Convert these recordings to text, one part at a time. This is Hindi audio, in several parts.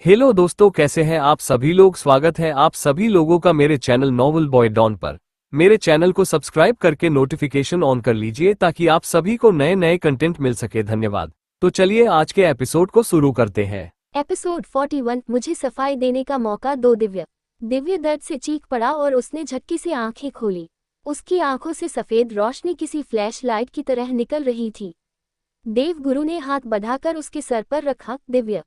हेलो दोस्तों, कैसे हैं आप सभी लोग। स्वागत है आप सभी लोगों का मेरे चैनल नॉवल बॉय डॉन पर। मेरे चैनल को सब्सक्राइब करके नोटिफिकेशन ऑन कर लीजिए ताकि आप सभी को नए नए कंटेंट मिल सके। धन्यवाद। तो चलिए आज के एपिसोड को शुरू करते हैं। एपिसोड 41 मुझे सफाई देने का मौका दो। दिव्य दर्द से चीख पड़ा और उसने झटके से आंखें खोली। उसकी आंखों से सफेद रोशनी किसी फ्लैश लाइट की तरह निकल रही थी। देव गुरु ने हाथ बढ़ाकर उसके सर पर रखा। दिव्य,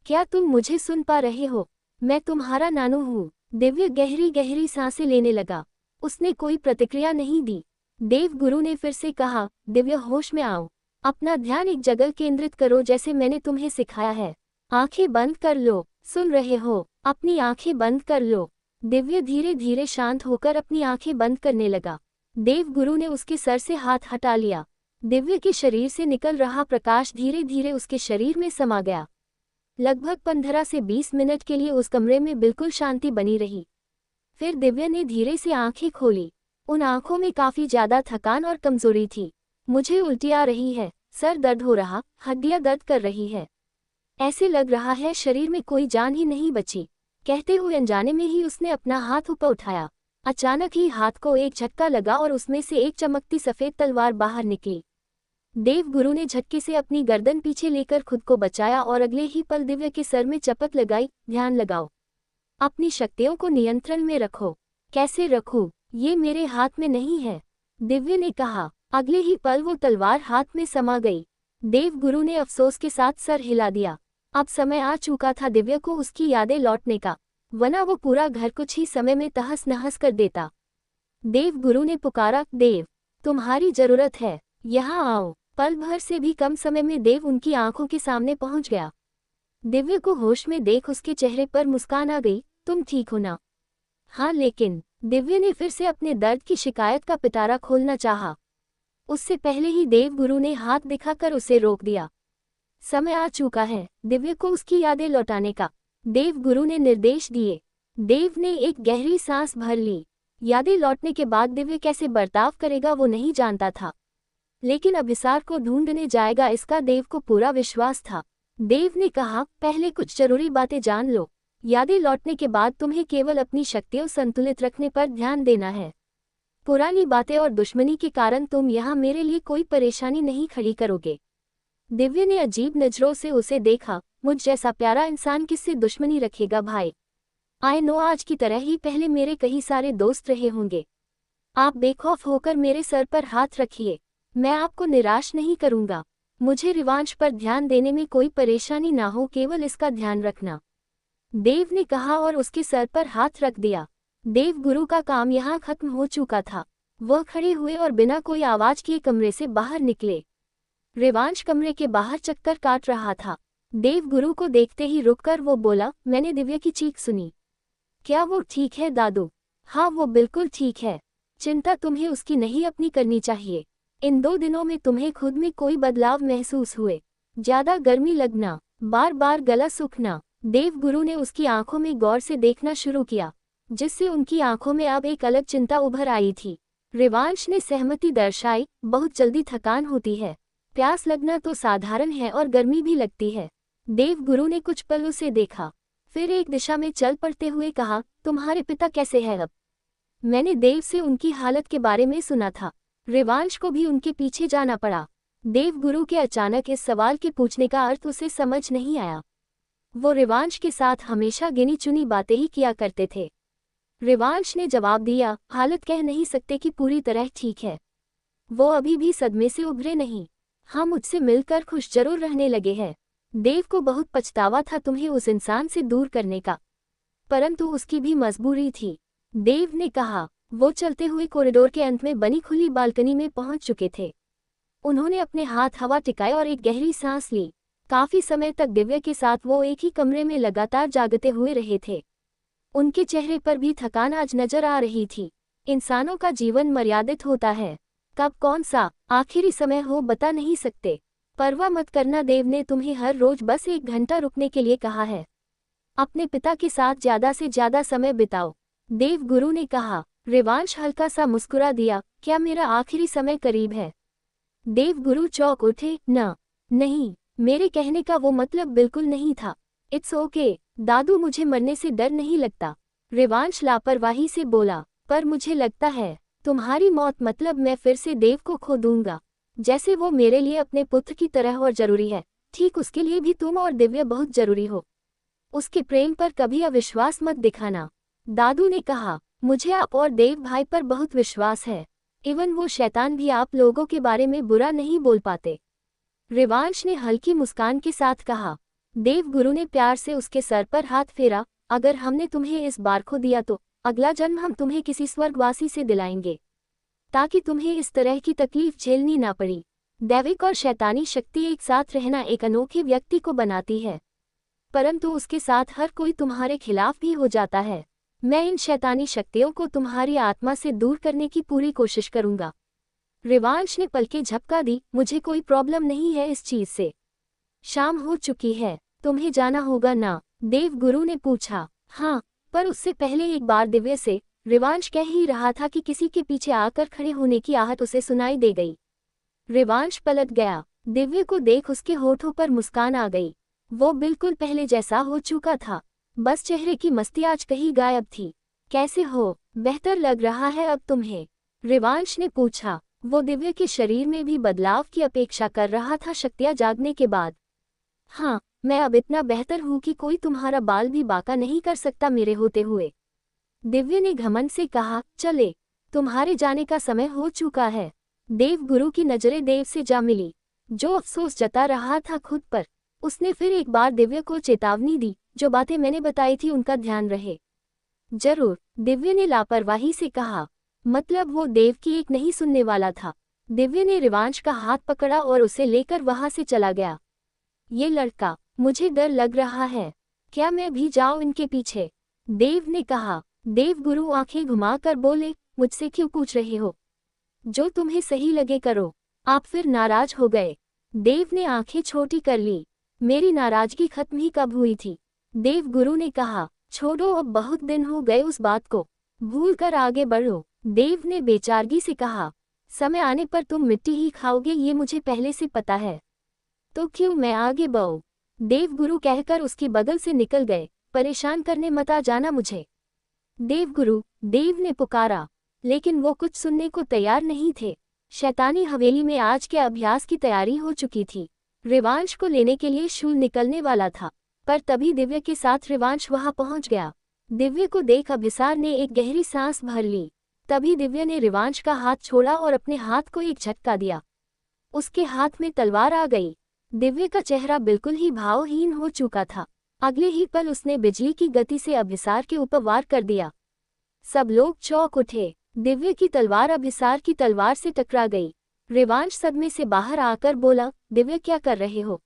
क्या तुम मुझे सुन पा रहे हो? मैं तुम्हारा नानू हूँ। दिव्य गहरी गहरी सांसें लेने लगा। उसने कोई प्रतिक्रिया नहीं दी। देव गुरु ने फिर से कहा, दिव्य होश में आओ। अपना ध्यान एक जगह केंद्रित करो जैसे मैंने तुम्हें सिखाया है। आंखें बंद कर लो। सुन रहे हो? अपनी आंखें बंद कर लो। दिव्य धीरे धीरे शांत होकर अपनी आंखें बंद करने लगा। देव गुरु ने उसके सर से हाथ हटा लिया। दिव्य के शरीर से निकल रहा प्रकाश धीरे धीरे उसके शरीर में समा गया। लगभग 15 से 20 मिनट के लिए उस कमरे में बिल्कुल शांति बनी रही। फिर दिव्य ने धीरे से आंखें खोली। उन आंखों में काफी ज्यादा थकान और कमजोरी थी। मुझे उल्टी आ रही है, सर दर्द हो रहा, हड्डियां दर्द कर रही है। ऐसे लग रहा है शरीर में कोई जान ही नहीं बची। कहते हुए अनजाने में ही उसने अपना हाथ ऊपर उठाया। अचानक ही हाथ को एक झटका लगा और उसमें से एक चमकती सफेद तलवार बाहर निकली। देव गुरु ने झटके से अपनी गर्दन पीछे लेकर खुद को बचाया और अगले ही पल दिव्य के सर में चपत लगाई। ध्यान लगाओ, अपनी शक्तियों को नियंत्रण में रखो। कैसे रखूं? ये मेरे हाथ में नहीं है, दिव्य ने कहा। अगले ही पल वो तलवार हाथ में समा गई। देव गुरु ने अफसोस के साथ सर हिला दिया। अब समय आ चुका था दिव्य को उसकी यादें लौटने का, वरना वो पूरा घर कुछ ही समय में तहस नहस कर देता। देव गुरु ने पुकारा, देव, तुम्हारी जरूरत है, यहाँ आओ। पल भर से भी कम समय में देव उनकी आंखों के सामने पहुंच गया। दिव्य को होश में देख उसके चेहरे पर मुस्कान आ गई। तुम ठीक हो ना? हाँ, लेकिन दिव्य ने फिर से अपने दर्द की शिकायत का पिटारा खोलना चाहा। उससे पहले ही देव गुरु ने हाथ दिखाकर उसे रोक दिया। समय आ चुका है दिव्य को उसकी यादें लौटाने का, देव गुरु ने निर्देश दिए। देव ने एक गहरी सांस भर ली। यादें लौटने के बाद दिव्य कैसे बर्ताव करेगा वो नहीं जानता था, लेकिन अभिसार को ढूंढने जाएगा इसका देव को पूरा विश्वास था। देव ने कहा, पहले कुछ जरूरी बातें जान लो। यादें लौटने के बाद तुम्हें केवल अपनी शक्तियों संतुलित रखने पर ध्यान देना है। पुरानी बातें और दुश्मनी के कारण तुम यहाँ मेरे लिए कोई परेशानी नहीं खड़ी करोगे। दिव्य ने अजीब नजरों से उसे देखा। मुझ जैसा प्यारा इंसान किससे दुश्मनी रखेगा भाई? आई नो आज की तरह ही पहले मेरे कई सारे दोस्त रहे होंगे। आप बेखौफ होकर मेरे सर पर हाथ रखिए, मैं आपको निराश नहीं करूंगा। मुझे रिवांश पर ध्यान देने में कोई परेशानी ना हो, केवल इसका ध्यान रखना, देव ने कहा और उसके सर पर हाथ रख दिया। देव गुरु का काम यहाँ खत्म हो चुका था। वह खड़े हुए और बिना कोई आवाज किए कमरे से बाहर निकले। रिवांश कमरे के बाहर चक्कर काट रहा था। देव गुरु को देखते ही रुककर वो बोला, मैंने दिव्या की चीख सुनी। क्या वो ठीक है दादू? हाँ, वो बिल्कुल ठीक है। चिंता तुम्हें उसकी नहीं अपनी करनी चाहिए। इन 2 दिनों में तुम्हें खुद में कोई बदलाव महसूस हुए? ज्यादा गर्मी लगना, बार बार गला सूखना? देव गुरु ने उसकी आंखों में गौर से देखना शुरू किया, जिससे उनकी आंखों में अब एक अलग चिंता उभर आई थी। रिवांश ने सहमति दर्शाई, बहुत जल्दी थकान होती है, प्यास लगना तो साधारण है और गर्मी भी लगती है। देव गुरु ने कुछ पल उसे देखा, फिर एक दिशा में चल पड़ते हुए कहा, तुम्हारे पिता कैसे हैं अब? मैंने देव से उनकी हालत के बारे में सुना था। रिवांश को भी उनके पीछे जाना पड़ा। देव गुरु के अचानक इस सवाल के पूछने का अर्थ उसे समझ नहीं आया। वो रिवांश के साथ हमेशा गिनी चुनी बातें ही किया करते थे। रिवांश ने जवाब दिया, हालत कह नहीं सकते कि पूरी तरह ठीक है। वो अभी भी सदमे से उभरे नहीं। हम मुझसे मिलकर खुश जरूर रहने लगे हैं। देव को बहुत पछतावा था तुम्हें उस इंसान से दूर करने का, परंतु उसकी भी मजबूरी थी, देव ने कहा। वो चलते हुए कॉरिडोर के अंत में बनी खुली बालकनी में पहुंच चुके थे। उन्होंने अपने हाथ हवा टिकाए और एक गहरी सांस ली। काफी समय तक दिव्या के साथ वो एक ही कमरे में लगातार जागते हुए रहे थे। उनके चेहरे पर भी थकान आज नजर आ रही थी। इंसानों का जीवन मर्यादित होता है, कब कौन सा आखिरी समय हो बता नहीं सकते। परवाह मत करना, देव ने तुम्हें हर रोज बस 1 घंटा रुकने के लिए कहा है। अपने पिता के साथ ज्यादा से ज्यादा समय बिताओ, देव गुरु ने कहा। रिवांश हल्का सा मुस्कुरा दिया, क्या मेरा आखिरी समय करीब है? देव गुरु चौंक उठे, नहीं, मेरे कहने का वो मतलब बिल्कुल नहीं था। इट्स ओके दादू, मुझे मरने से डर नहीं लगता। रिवांश लापरवाही से बोला, पर मुझे लगता है तुम्हारी मौत मतलब मैं फिर से देव को खो दूंगा। जैसे वो मेरे लिए अपने पुत्र की तरह और जरूरी है, ठीक उसके लिए भी तुम और दिव्य बहुत जरूरी हो। उसके प्रेम पर कभी अविश्वास मत दिखाना। दादू ने कहा, मुझे आप और देव भाई पर बहुत विश्वास है। इवन वो शैतान भी आप लोगों के बारे में बुरा नहीं बोल पाते। रिवांश ने हल्की मुस्कान के साथ कहा। देव गुरु ने प्यार से उसके सर पर हाथ फेरा, अगर हमने तुम्हें इस बार खो दिया तो अगला जन्म हम तुम्हें किसी स्वर्गवासी से दिलाएंगे, ताकि तुम्हें इस तरह की तकलीफ झेलनी ना पड़ी। दैविक और शैतानी शक्ति एक साथ रहना एक अनोखे व्यक्ति को बनाती है, परंतु उसके साथ हर कोई तुम्हारे खिलाफ भी हो जाता है। मैं इन शैतानी शक्तियों को तुम्हारी आत्मा से दूर करने की पूरी कोशिश करूंगा। रिवांश ने पलकें झपका दी, मुझे कोई प्रॉब्लम नहीं है इस चीज से। शाम हो चुकी है, तुम्हें जाना होगा ना? देव गुरु ने पूछा। हाँ, पर उससे पहले एक बार दिव्य से। रिवांश कह ही रहा था कि किसी के पीछे आकर खड़े होने की आहट उसे सुनाई दे गई। रिवांश पलट गया। दिव्य को देख उसके होठों पर मुस्कान आ गई। वो बिल्कुल पहले जैसा हो चुका था, बस चेहरे की मस्ती आज कहीं गायब थी। कैसे हो? बेहतर लग रहा है अब तुम्हें? रिवांश ने पूछा। वो दिव्य के शरीर में भी बदलाव की अपेक्षा कर रहा था शक्तियां जागने के बाद। हाँ, मैं अब इतना बेहतर हूँ कि कोई तुम्हारा बाल भी बांका नहीं कर सकता मेरे होते हुए। दिव्य ने घमंड से कहा, चले, तुम्हारे जाने का समय हो चुका है। देव गुरु की नजरें देव से जा मिली, जो अफसोस जता रहा था खुद पर। उसने फिर एक बार दिव्य को चेतावनी दी, जो बातें मैंने बताई थी उनका ध्यान रहे। जरूर, दिव्य ने लापरवाही से कहा। मतलब वो देव की एक नहीं सुनने वाला था। दिव्य ने रिवांश का हाथ पकड़ा और उसे लेकर वहां से चला गया। ये लड़का, मुझे डर लग रहा है, क्या मैं भी जाऊं इनके पीछे? देव ने कहा। देव गुरु आंखें घुमाकर बोले, मुझसे क्यों पूछ रहे हो? जो तुम्हें सही लगे करो। आप फिर नाराज हो गए? देव ने आंखें छोटी कर ली। मेरी नाराजगी खत्म ही कब हुई थी? देव गुरु ने कहा। छोड़ो, अब बहुत दिन हो गए उस बात को, भूल कर आगे बढ़ो। देव ने बेचारगी से कहा। समय आने पर तुम मिट्टी ही खाओगे, ये मुझे पहले से पता है। तो क्यों मैं आगे बढ़ूं? देव गुरु कहकर उसकी बगल से निकल गए। परेशान करने मत आ जाना मुझे। देव गुरु, देव ने पुकारा, लेकिन वो कुछ सुनने को तैयार नहीं थे। शैतानी हवेली में आज के अभ्यास की तैयारी हो चुकी थी। रिवांश को लेने के लिए शूल निकलने वाला था, पर तभी दिव्य के साथ रिवांश वहां पहुंच गया। दिव्य को देख अभिसार ने एक गहरी सांस भर ली। तभी दिव्य ने रिवांश का हाथ छोड़ा और अपने हाथ को एक झटका दिया। उसके हाथ में तलवार आ गई। दिव्य का चेहरा बिल्कुल ही भावहीन हो चुका था। अगले ही पल उसने बिजली की गति से अभिसार के ऊपर वार कर दिया। सब लोग चौंक उठे। दिव्य की तलवार अभिसार की तलवार से टकरा गई। रिवांश सदमे से बाहर आकर बोला, दिव्य क्या कर रहे हो?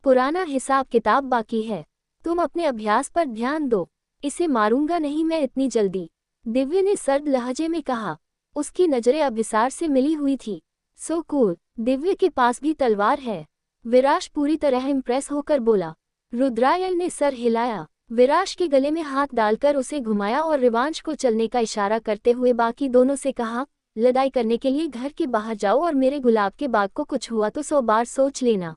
पुराना हिसाब किताब बाकी है, तुम अपने अभ्यास पर ध्यान दो। इसे मारूंगा नहीं मैं इतनी जल्दी, दिव्य ने सर्द लहजे में कहा। उसकी नजरें अभिसार से मिली हुई थी। सो कूल, दिव्य के पास भी तलवार है। विराश पूरी तरह इम्प्रेस होकर बोला। रुद्रायण ने सर हिलाया। विराश के गले में हाथ डालकर उसे घुमाया और रिवांश को चलने का इशारा करते हुए बाकी दोनों से कहा, लड़ाई करने के लिए घर के बाहर जाओ और मेरे गुलाब के बाग को कुछ हुआ तो 100 बार सोच लेना।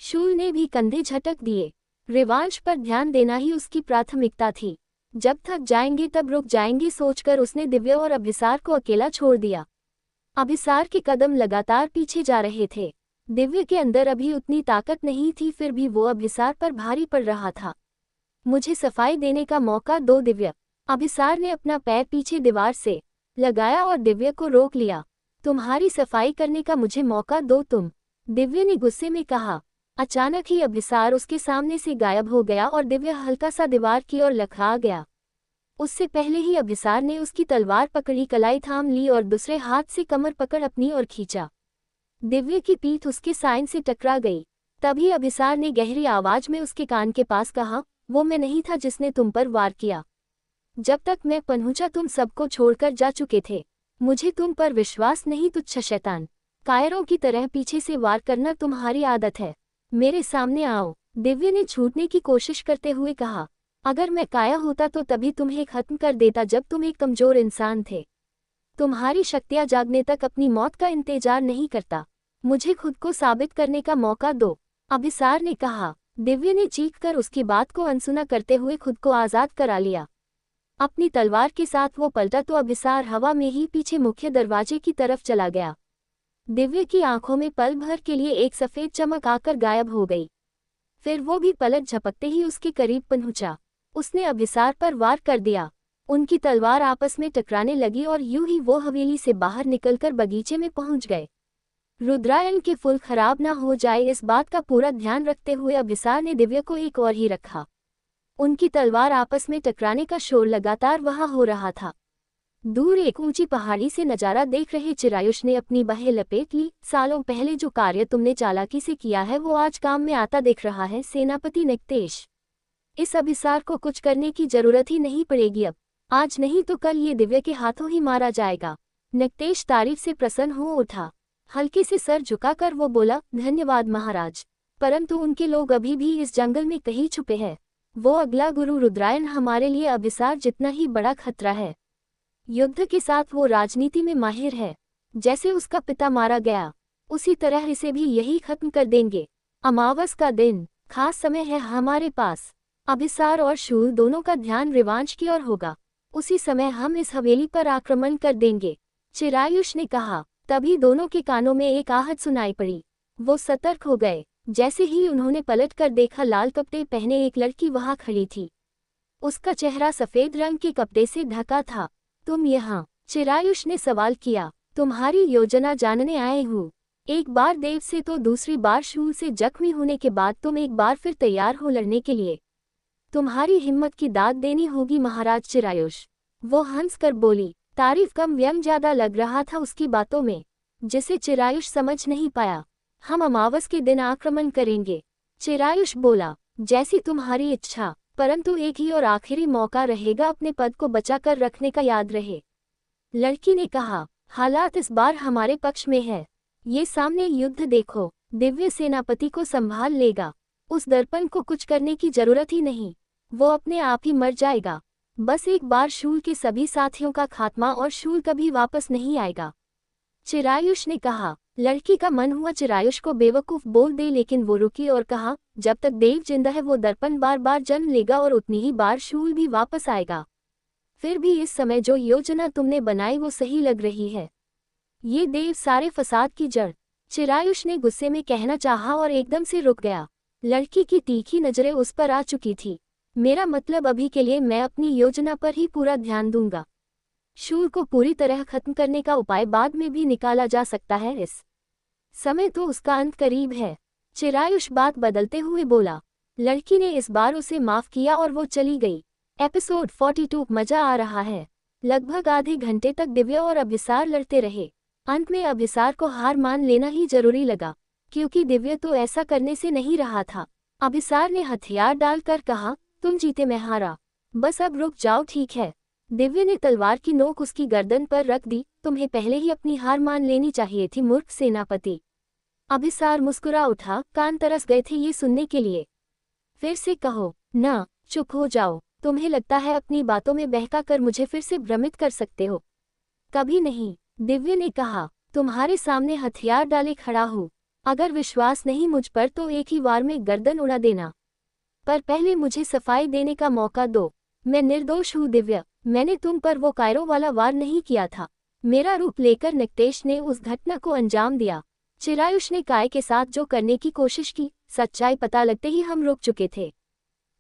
शूल ने भी कंधे झटक दिए। रिवांश पर ध्यान देना ही उसकी प्राथमिकता थी। जब थक जाएंगे तब रुक जाएंगे सोचकर उसने दिव्य और अभिसार को अकेला छोड़ दिया। अभिसार के कदम लगातार पीछे जा रहे थे। दिव्य के अंदर अभी उतनी ताकत नहीं थी, फिर भी वो अभिसार पर भारी पड़ रहा था। मुझे सफाई देने का मौका दो दिव्य। अभिसार ने अपना पैर पीछे दीवार से लगाया और दिव्य को रोक लिया। तुम्हारी सफाई करने का मुझे मौका दो तुम, दिव्य ने गुस्से में कहा। अचानक ही अभिसार उसके सामने से गायब हो गया और दिव्य हल्का सा दीवार की ओर लखा गया। उससे पहले ही अभिसार ने उसकी तलवार पकड़ी, कलाई थाम ली और दूसरे हाथ से कमर पकड़ अपनी ओर खींचा। दिव्य की पीठ उसके साइन से टकरा गई। तभी अभिसार ने गहरी आवाज में उसके कान के पास कहा, वो मैं नहीं था जिसने तुम पर वार किया। जब तक मैं पहुंचा तुम सबको छोड़कर जा चुके थे। मुझे तुम पर विश्वास नहीं, तुच्छ शैतान। कायरों की तरह पीछे से वार करना तुम्हारी आदत है। मेरे सामने आओ, दिव्य ने छूटने की कोशिश करते हुए कहा। अगर मैं काया होता तो तभी तुम्हें खत्म कर देता जब तुम एक कमजोर इंसान थे। तुम्हारी शक्तियां जागने तक अपनी मौत का इंतजार नहीं करता। मुझे खुद को साबित करने का मौका दो, अभिसार ने कहा। दिव्य ने चीख कर उसकी बात को अनसुना करते हुए खुद को आज़ाद करा लिया। अपनी तलवार के साथ वो पलटा तो अभिसार हवा में ही पीछे मुख्य दरवाजे की तरफ चला गया। दिव्य की आंखों में पल भर के लिए एक सफ़ेद चमक आकर गायब हो गई। फिर वो भी पलक झपकते ही उसके करीब पहुंचा। उसने अभिसार पर वार कर दिया। उनकी तलवार आपस में टकराने लगी और यूं ही वो हवेली से बाहर निकलकर बगीचे में पहुंच गए। रुद्रायण के फूल खराब ना हो जाए इस बात का पूरा ध्यान रखते हुए अभिसार ने दिव्य को एक और ही रखा। उनकी तलवार आपस में टकराने का शोर लगातार वहां हो रहा था। दूर एक ऊंची पहाड़ी से नजारा देख रहे चिरायुष ने अपनी बाहें लपेट ली। सालों पहले जो कार्य तुमने चालाकी से किया है वो आज काम में आता दिख रहा है सेनापति नक्तेश। इस अभिसार को कुछ करने की जरूरत ही नहीं पड़ेगी अब। आज नहीं तो कल ये दिव्य के हाथों ही मारा जाएगा। नक्तेश तारीफ से प्रसन्न हो उठा। हल्के से सर झुकाकर वो बोला, धन्यवाद महाराज, परंतु उनके लोग अभी भी इस जंगल में कहीं छुपे हैं। वो अगला गुरु रुद्रायण हमारे लिए अभिसार जितना ही बड़ा खतरा है। युद्ध के साथ वो राजनीति में माहिर है। जैसे उसका पिता मारा गया उसी तरह इसे भी यही खत्म कर देंगे। अमावस का दिन, खास समय है हमारे पास। अभिसार और शूल दोनों का ध्यान रिवांश की ओर होगा। उसी समय हम इस हवेली पर आक्रमण कर देंगे, चिरायुष ने कहा। तभी दोनों के कानों में एक आहट सुनाई पड़ी। वो सतर्क हो गए। जैसे ही उन्होंने पलट कर देखा, लाल कपड़े पहने एक लड़की वहां खड़ी थी। उसका चेहरा सफेद रंग के कपड़े से ढका था। तुम यहाँ? चिरायुष ने सवाल किया। तुम्हारी योजना जानने आए हूँ। एक बार देव से तो दूसरी बार शूल से जख्मी होने के बाद तुम एक बार फिर तैयार हो लड़ने के लिए। तुम्हारी हिम्मत की दाद देनी होगी महाराज चिरायुष। वो हंस कर बोली। तारीफ कम व्यंग ज्यादा लग रहा था उसकी बातों में, जिसे चिरायुष समझ नहीं पाया। हम अमावस के दिन आक्रमण करेंगे, चिरायुष बोला। जैसी तुम्हारी इच्छा, परंतु एक ही और आखिरी मौका रहेगा अपने पद को बचाकर रखने का, याद रहे। लड़की ने कहा। हालात इस बार हमारे पक्ष में है। ये सामने युद्ध देखो, दिव्य सेनापति को संभाल लेगा। उस दर्पण को कुछ करने की जरूरत ही नहीं, वो अपने आप ही मर जाएगा। बस एक बार शूल के सभी साथियों का खात्मा और शूल कभी वापस नहीं आएगा, चिरायुष ने कहा। लड़की का मन हुआ चिरायुष को बेवकूफ बोल दे, लेकिन वो रुकी और कहा, जब तक देव जिंदा है वो दर्पण बार बार जन्म लेगा और उतनी ही बार शूल भी वापस आएगा। फिर भी इस समय जो योजना तुमने बनाई वो सही लग रही है। ये देव सारे फसाद की जड़, चिरायुष ने गुस्से में कहना चाहा और एकदम से रुक गया। लड़की की तीखी नजरें उस पर आ चुकी थी। मेरा मतलब अभी के लिए मैं अपनी योजना पर ही पूरा ध्यान दूंगा। शूल को पूरी तरह खत्म करने का उपाय बाद में भी निकाला जा सकता है, इस समय तो उसका अंत करीब है। चिरायुष बात बदलते हुए बोला। लड़की ने इस बार उसे माफ किया और वो चली गई। एपिसोड 42 मजा आ रहा है। लगभग आधे घंटे तक दिव्या और अभिसार लड़ते रहे। अंत में अभिसार को हार मान लेना ही जरूरी लगा, क्योंकि दिव्या तो ऐसा करने से नहीं रहा था। अभिसार ने हथियार डालकर कहा, तुम जीते मैं हारा, बस अब रुक जाओ ठीक है। दिव्या ने तलवार की नोक उसकी गर्दन पर रख दी। तुम्हें पहले ही अपनी हार मान लेनी चाहिए थी मूर्ख सेनापति। अभिसार मुस्कुरा उठा। कान तरस गए थे ये सुनने के लिए। फिर से कहो ना, चुप हो जाओ। तुम्हें लगता है अपनी बातों में बहका कर मुझे फिर से भ्रमित कर सकते हो? कभी नहीं, दिव्या ने कहा। तुम्हारे सामने हथियार डाले खड़ा हूँ। अगर विश्वास नहीं मुझ पर तो एक ही वार में गर्दन उड़ा देना, पर पहले मुझे सफाई देने का मौका दो। मैं निर्दोष हूँ दिव्या, मैंने तुम पर वो कायरों वाला वार नहीं किया था। मेरा रूप लेकर नक्तेश ने उस घटना को अंजाम दिया। चिरायुष ने काय के साथ जो करने की कोशिश की, सच्चाई पता लगते ही हम रुक चुके थे,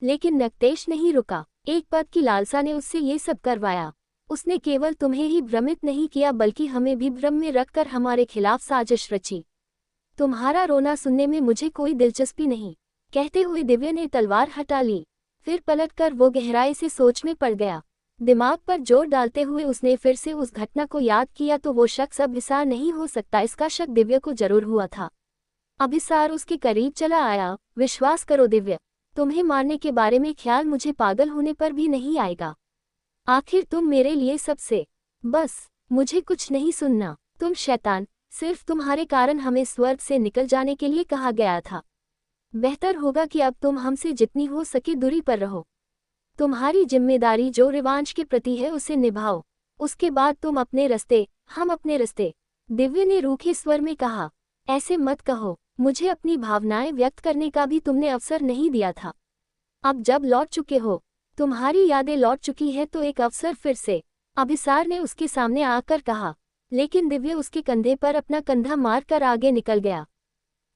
लेकिन नक्तेश नहीं रुका। एक पद की लालसा ने उससे ये सब करवाया। उसने केवल तुम्हें ही भ्रमित नहीं किया बल्कि हमें भी भ्रम में रखकर हमारे खिलाफ साजिश रची। तुम्हारा रोना सुनने में मुझे कोई दिलचस्पी नहीं, कहते हुए दिव्या ने तलवार हटा ली। फिर पलटकर वो गहराई से सोच में पड़ गया। दिमाग पर जोर डालते हुए उसने फिर से उस घटना को याद किया तो वो शख्स अभिसार नहीं हो सकता, इसका शक दिव्या को जरूर हुआ था। अभिसार उसके करीब चला आया। विश्वास करो दिव्या, तुम्हें मारने के बारे में ख्याल मुझे पागल होने पर भी नहीं आएगा। आखिर तुम मेरे लिए सबसे, बस मुझे कुछ नहीं सुनना। तुम शैतान, सिर्फ तुम्हारे कारण हमें स्वर्ग से निकल जाने के लिए कहा गया था। बेहतर होगा कि अब तुम हमसे जितनी हो सके दूरी पर रहो। तुम्हारी जिम्मेदारी जो रिवांश के प्रति है उसे निभाओ, उसके बाद तुम अपने रास्ते, हम अपने रास्ते। दिव्या ने रूखे स्वर में कहा। ऐसे मत कहो, मुझे अपनी भावनाएं व्यक्त करने का भी तुमने अवसर नहीं दिया था। अब जब लौट चुके हो, तुम्हारी यादें लौट चुकी है तो एक अवसर फिर से, अभिसार ने उसके सामने आकर कहा। लेकिन दिव्य उसके कंधे पर अपना कंधा मारकर आगे निकल गया।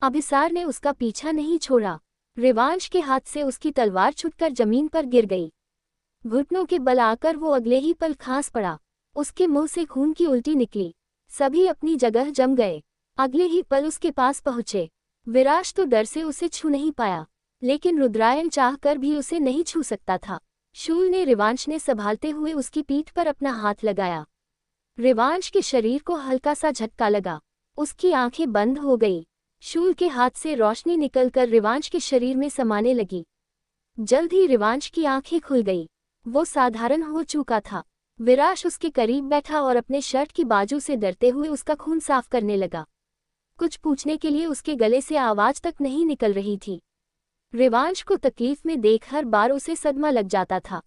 अभिसार ने उसका पीछा नहीं छोड़ा। रिवांश के हाथ से उसकी तलवार छूटकर जमीन पर गिर गई। घुटनों के बल आकर वो अगले ही पल खांस पड़ा। उसके मुंह से खून की उल्टी निकली। सभी अपनी जगह जम गए। अगले ही पल उसके पास पहुंचे। विराज तो डर से उसे छू नहीं पाया, लेकिन रुद्रायन चाहकर भी उसे नहीं छू सकता था। शूल ने रिवांश ने संभालते हुए उसकी पीठ पर अपना हाथ लगाया। रिवांश के शरीर को हल्का सा झटका लगा। उसकी आंखें बंद हो गई। शूल के हाथ से रोशनी निकलकर रिवांश के शरीर में समाने लगी। जल्द ही रिवांश की आंखें खुल गई। वो साधारण हो चुका था। विराज उसके करीब बैठा और अपने शर्ट की बाजू से डरते हुए उसका खून साफ करने लगा। कुछ पूछने के लिए उसके गले से आवाज तक नहीं निकल रही थी। रिवांश को तकलीफ में देख हर बार उसे सदमा लग जाता था।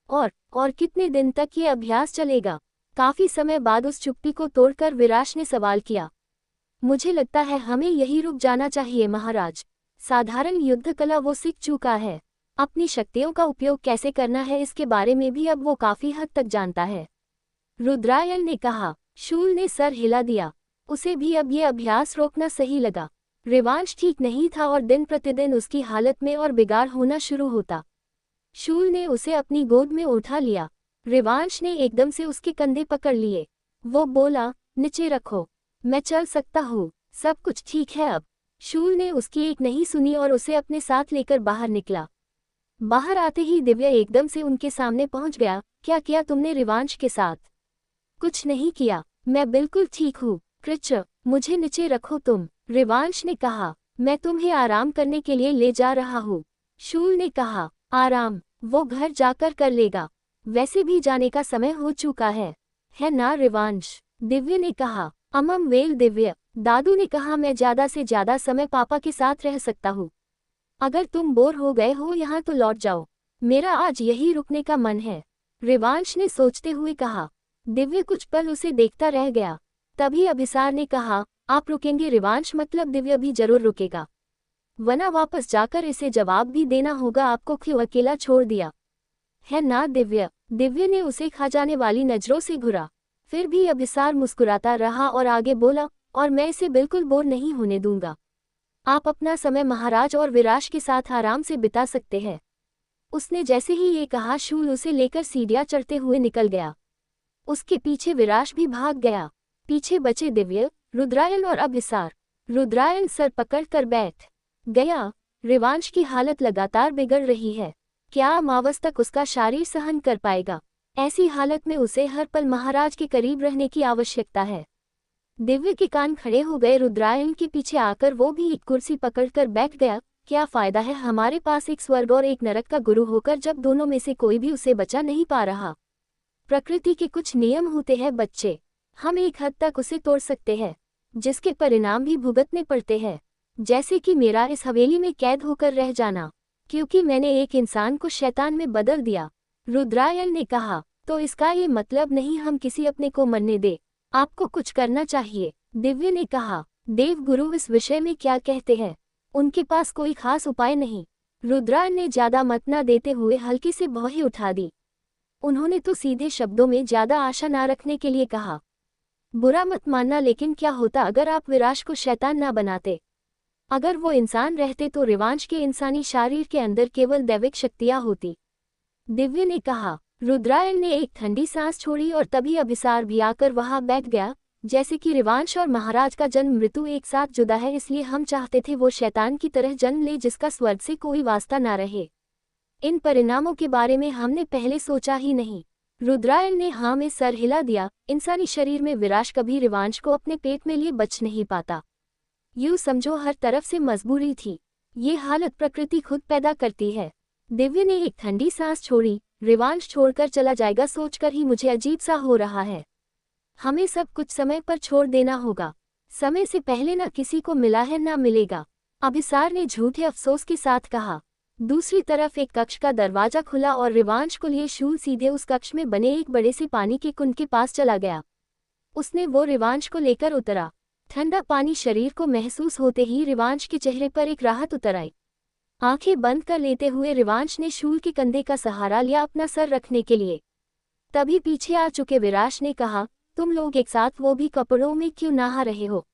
और कितने दिन तक ये अभ्यास चलेगा? काफी समय बाद उस चुप्पी को तोड़कर विराज ने सवाल किया। मुझे लगता है हमें यही रुक जाना चाहिए महाराज। साधारण युद्ध कला वो सीख चुका है। अपनी शक्तियों का उपयोग कैसे करना है इसके बारे में भी अब वो काफी हद तक जानता है। रुद्रायन ने कहा। शूल ने सर हिला दिया। उसे भी अब ये अभ्यास रोकना सही लगा। रिवांश ठीक नहीं था और दिन प्रतिदिन उसकी हालत में और बिगाड़ होना शुरू होता। शूल ने उसे अपनी गोद में उठा लिया। रिवांश ने एकदम से उसके कंधे पकड़ लिए। वो बोला, नीचे रखो, मैं चल सकता हूँ, सब कुछ ठीक है अब। शूल ने उसकी एक नहीं सुनी और उसे अपने साथ लेकर बाहर निकला। बाहर आते ही दिव्या एकदम से उनके सामने पहुंच गया। क्या किया तुमने रिवांश के साथ? कुछ नहीं किया, मैं बिल्कुल ठीक हूँ। कृच, मुझे नीचे रखो तुम, रिवांश ने कहा। मैं तुम्हें आराम करने के लिए ले जा रहा हूँ। शूल ने कहा। आराम वो घर जाकर कर लेगा, वैसे भी जाने का समय हो चुका है ना रिवांश? दिव्य ने कहा। वेल दिव्य, दादू ने कहा मैं ज्यादा से ज्यादा समय पापा के साथ रह सकता हूँ। अगर तुम बोर हो गए हो यहाँ तो लौट जाओ, मेरा आज यही रुकने का मन है, रिवांश ने सोचते हुए कहा। दिव्य कुछ पल उसे देखता रह गया। तभी अभिसार ने कहा, आप रुकेंगे रिवांश? मतलब दिव्य भी जरूर रुकेगा, वरना वापस जाकर इसे जवाब भी देना होगा आपको क्यों अकेला छोड़ दिया, है ना दिव्य? दिव्य ने उसे खा जाने वाली नजरों से घूरा। फिर भी अभिसार मुस्कुराता रहा और आगे बोला, और मैं इसे बिल्कुल बोर नहीं होने दूंगा। आप अपना समय महाराज और विराज के साथ आराम से बिता सकते हैं। उसने जैसे ही ये कहा शूल उसे लेकर सीढ़ियां चढ़ते हुए निकल गया। उसके पीछे विराज भी भाग गया। पीछे बचे दिव्य, रुद्रायन और अभिसार। रुद्रायन सर पकड़कर बैठ गया। रिवांश की हालत लगातार बिगड़ रही है। क्या अमावस तक उसका शरीर सहन कर पाएगा? ऐसी हालत में उसे हर पल महाराज के करीब रहने की आवश्यकता है। दिव्य के कान खड़े हो गए। रुद्रायन के पीछे आकर वो भी एक कुर्सी पकड़कर बैठ गया। क्या फायदा है हमारे पास एक स्वर्ग और एक नरक का गुरु होकर जब दोनों में से कोई भी उसे बचा नहीं पा रहा। प्रकृति के कुछ नियम होते हैं बच्चे, हम एक हद तक उसे तोड़ सकते हैं, जिसके परिणाम भी भुगतने पड़ते हैं। जैसे कि मेरा इस हवेली में कैद होकर रह जाना, क्योंकि मैंने एक इंसान को शैतान में बदल दिया। रुद्रायन ने कहा। तो इसका ये मतलब नहीं हम किसी अपने को मरने दे, आपको कुछ करना चाहिए, दिव्य ने कहा। देवगुरु इस विषय में क्या कहते हैं? उनके पास कोई खास उपाय नहीं। रुद्रायन ने ज्यादा मत न देते हुए हल्की से भौहें उठा दी। उन्होंने तो सीधे शब्दों में ज्यादा आशा न रखने के लिए कहा। बुरा मत मानना, लेकिन क्या होता अगर आप विराज को शैतान ना बनाते? अगर वो इंसान रहते तो रिवांश के इंसानी शरीर के अंदर केवल दैविक शक्तियां होती, दिव्य ने कहा। रुद्रायन ने एक ठंडी सांस छोड़ी और तभी अभिसार भी आकर वहां बैठ गया। जैसे कि रिवांश और महाराज का जन्म मृत्यु एक साथ जुदा है, इसलिए हम चाहते थे वो शैतान की तरह जन्म ले जिसका स्वर्ग से कोई वास्ता ना रहे। इन परिणामों के बारे में हमने पहले सोचा ही नहीं। रुद्रायन ने हाँ में सर हिला दिया। इंसानी शरीर में विराज कभी रिवांश को अपने पेट में लिए बच नहीं पाता। यूं समझो हर तरफ से मजबूरी थी। ये हालत प्रकृति खुद पैदा करती है। दिव्य ने एक ठंडी सांस छोड़ी। रिवांश छोड़कर चला जाएगा सोचकर ही मुझे अजीब सा हो रहा है। हमें सब कुछ समय पर छोड़ देना होगा। समय से पहले न किसी को मिला है न मिलेगा, अभिसार ने झूठे अफसोस के साथ कहा। दूसरी तरफ एक कक्ष का दरवाजा खुला और रिवांश को लिए शूल सीधे उस कक्ष में बने एक बड़े से पानी के कुंड के पास चला गया। उसने वो रिवांश को लेकर उतरा। ठंडा पानी शरीर को महसूस होते ही रिवांश के चेहरे पर एक राहत उतर आई। आंखें बंद कर लेते हुए रिवांश ने शूल के कंधे का सहारा लिया अपना सर रखने के लिए। तभी पीछे आ चुके विराश ने कहा, तुम लोग एक साथ वो भी कपड़ों में क्यों नहा रहे हो?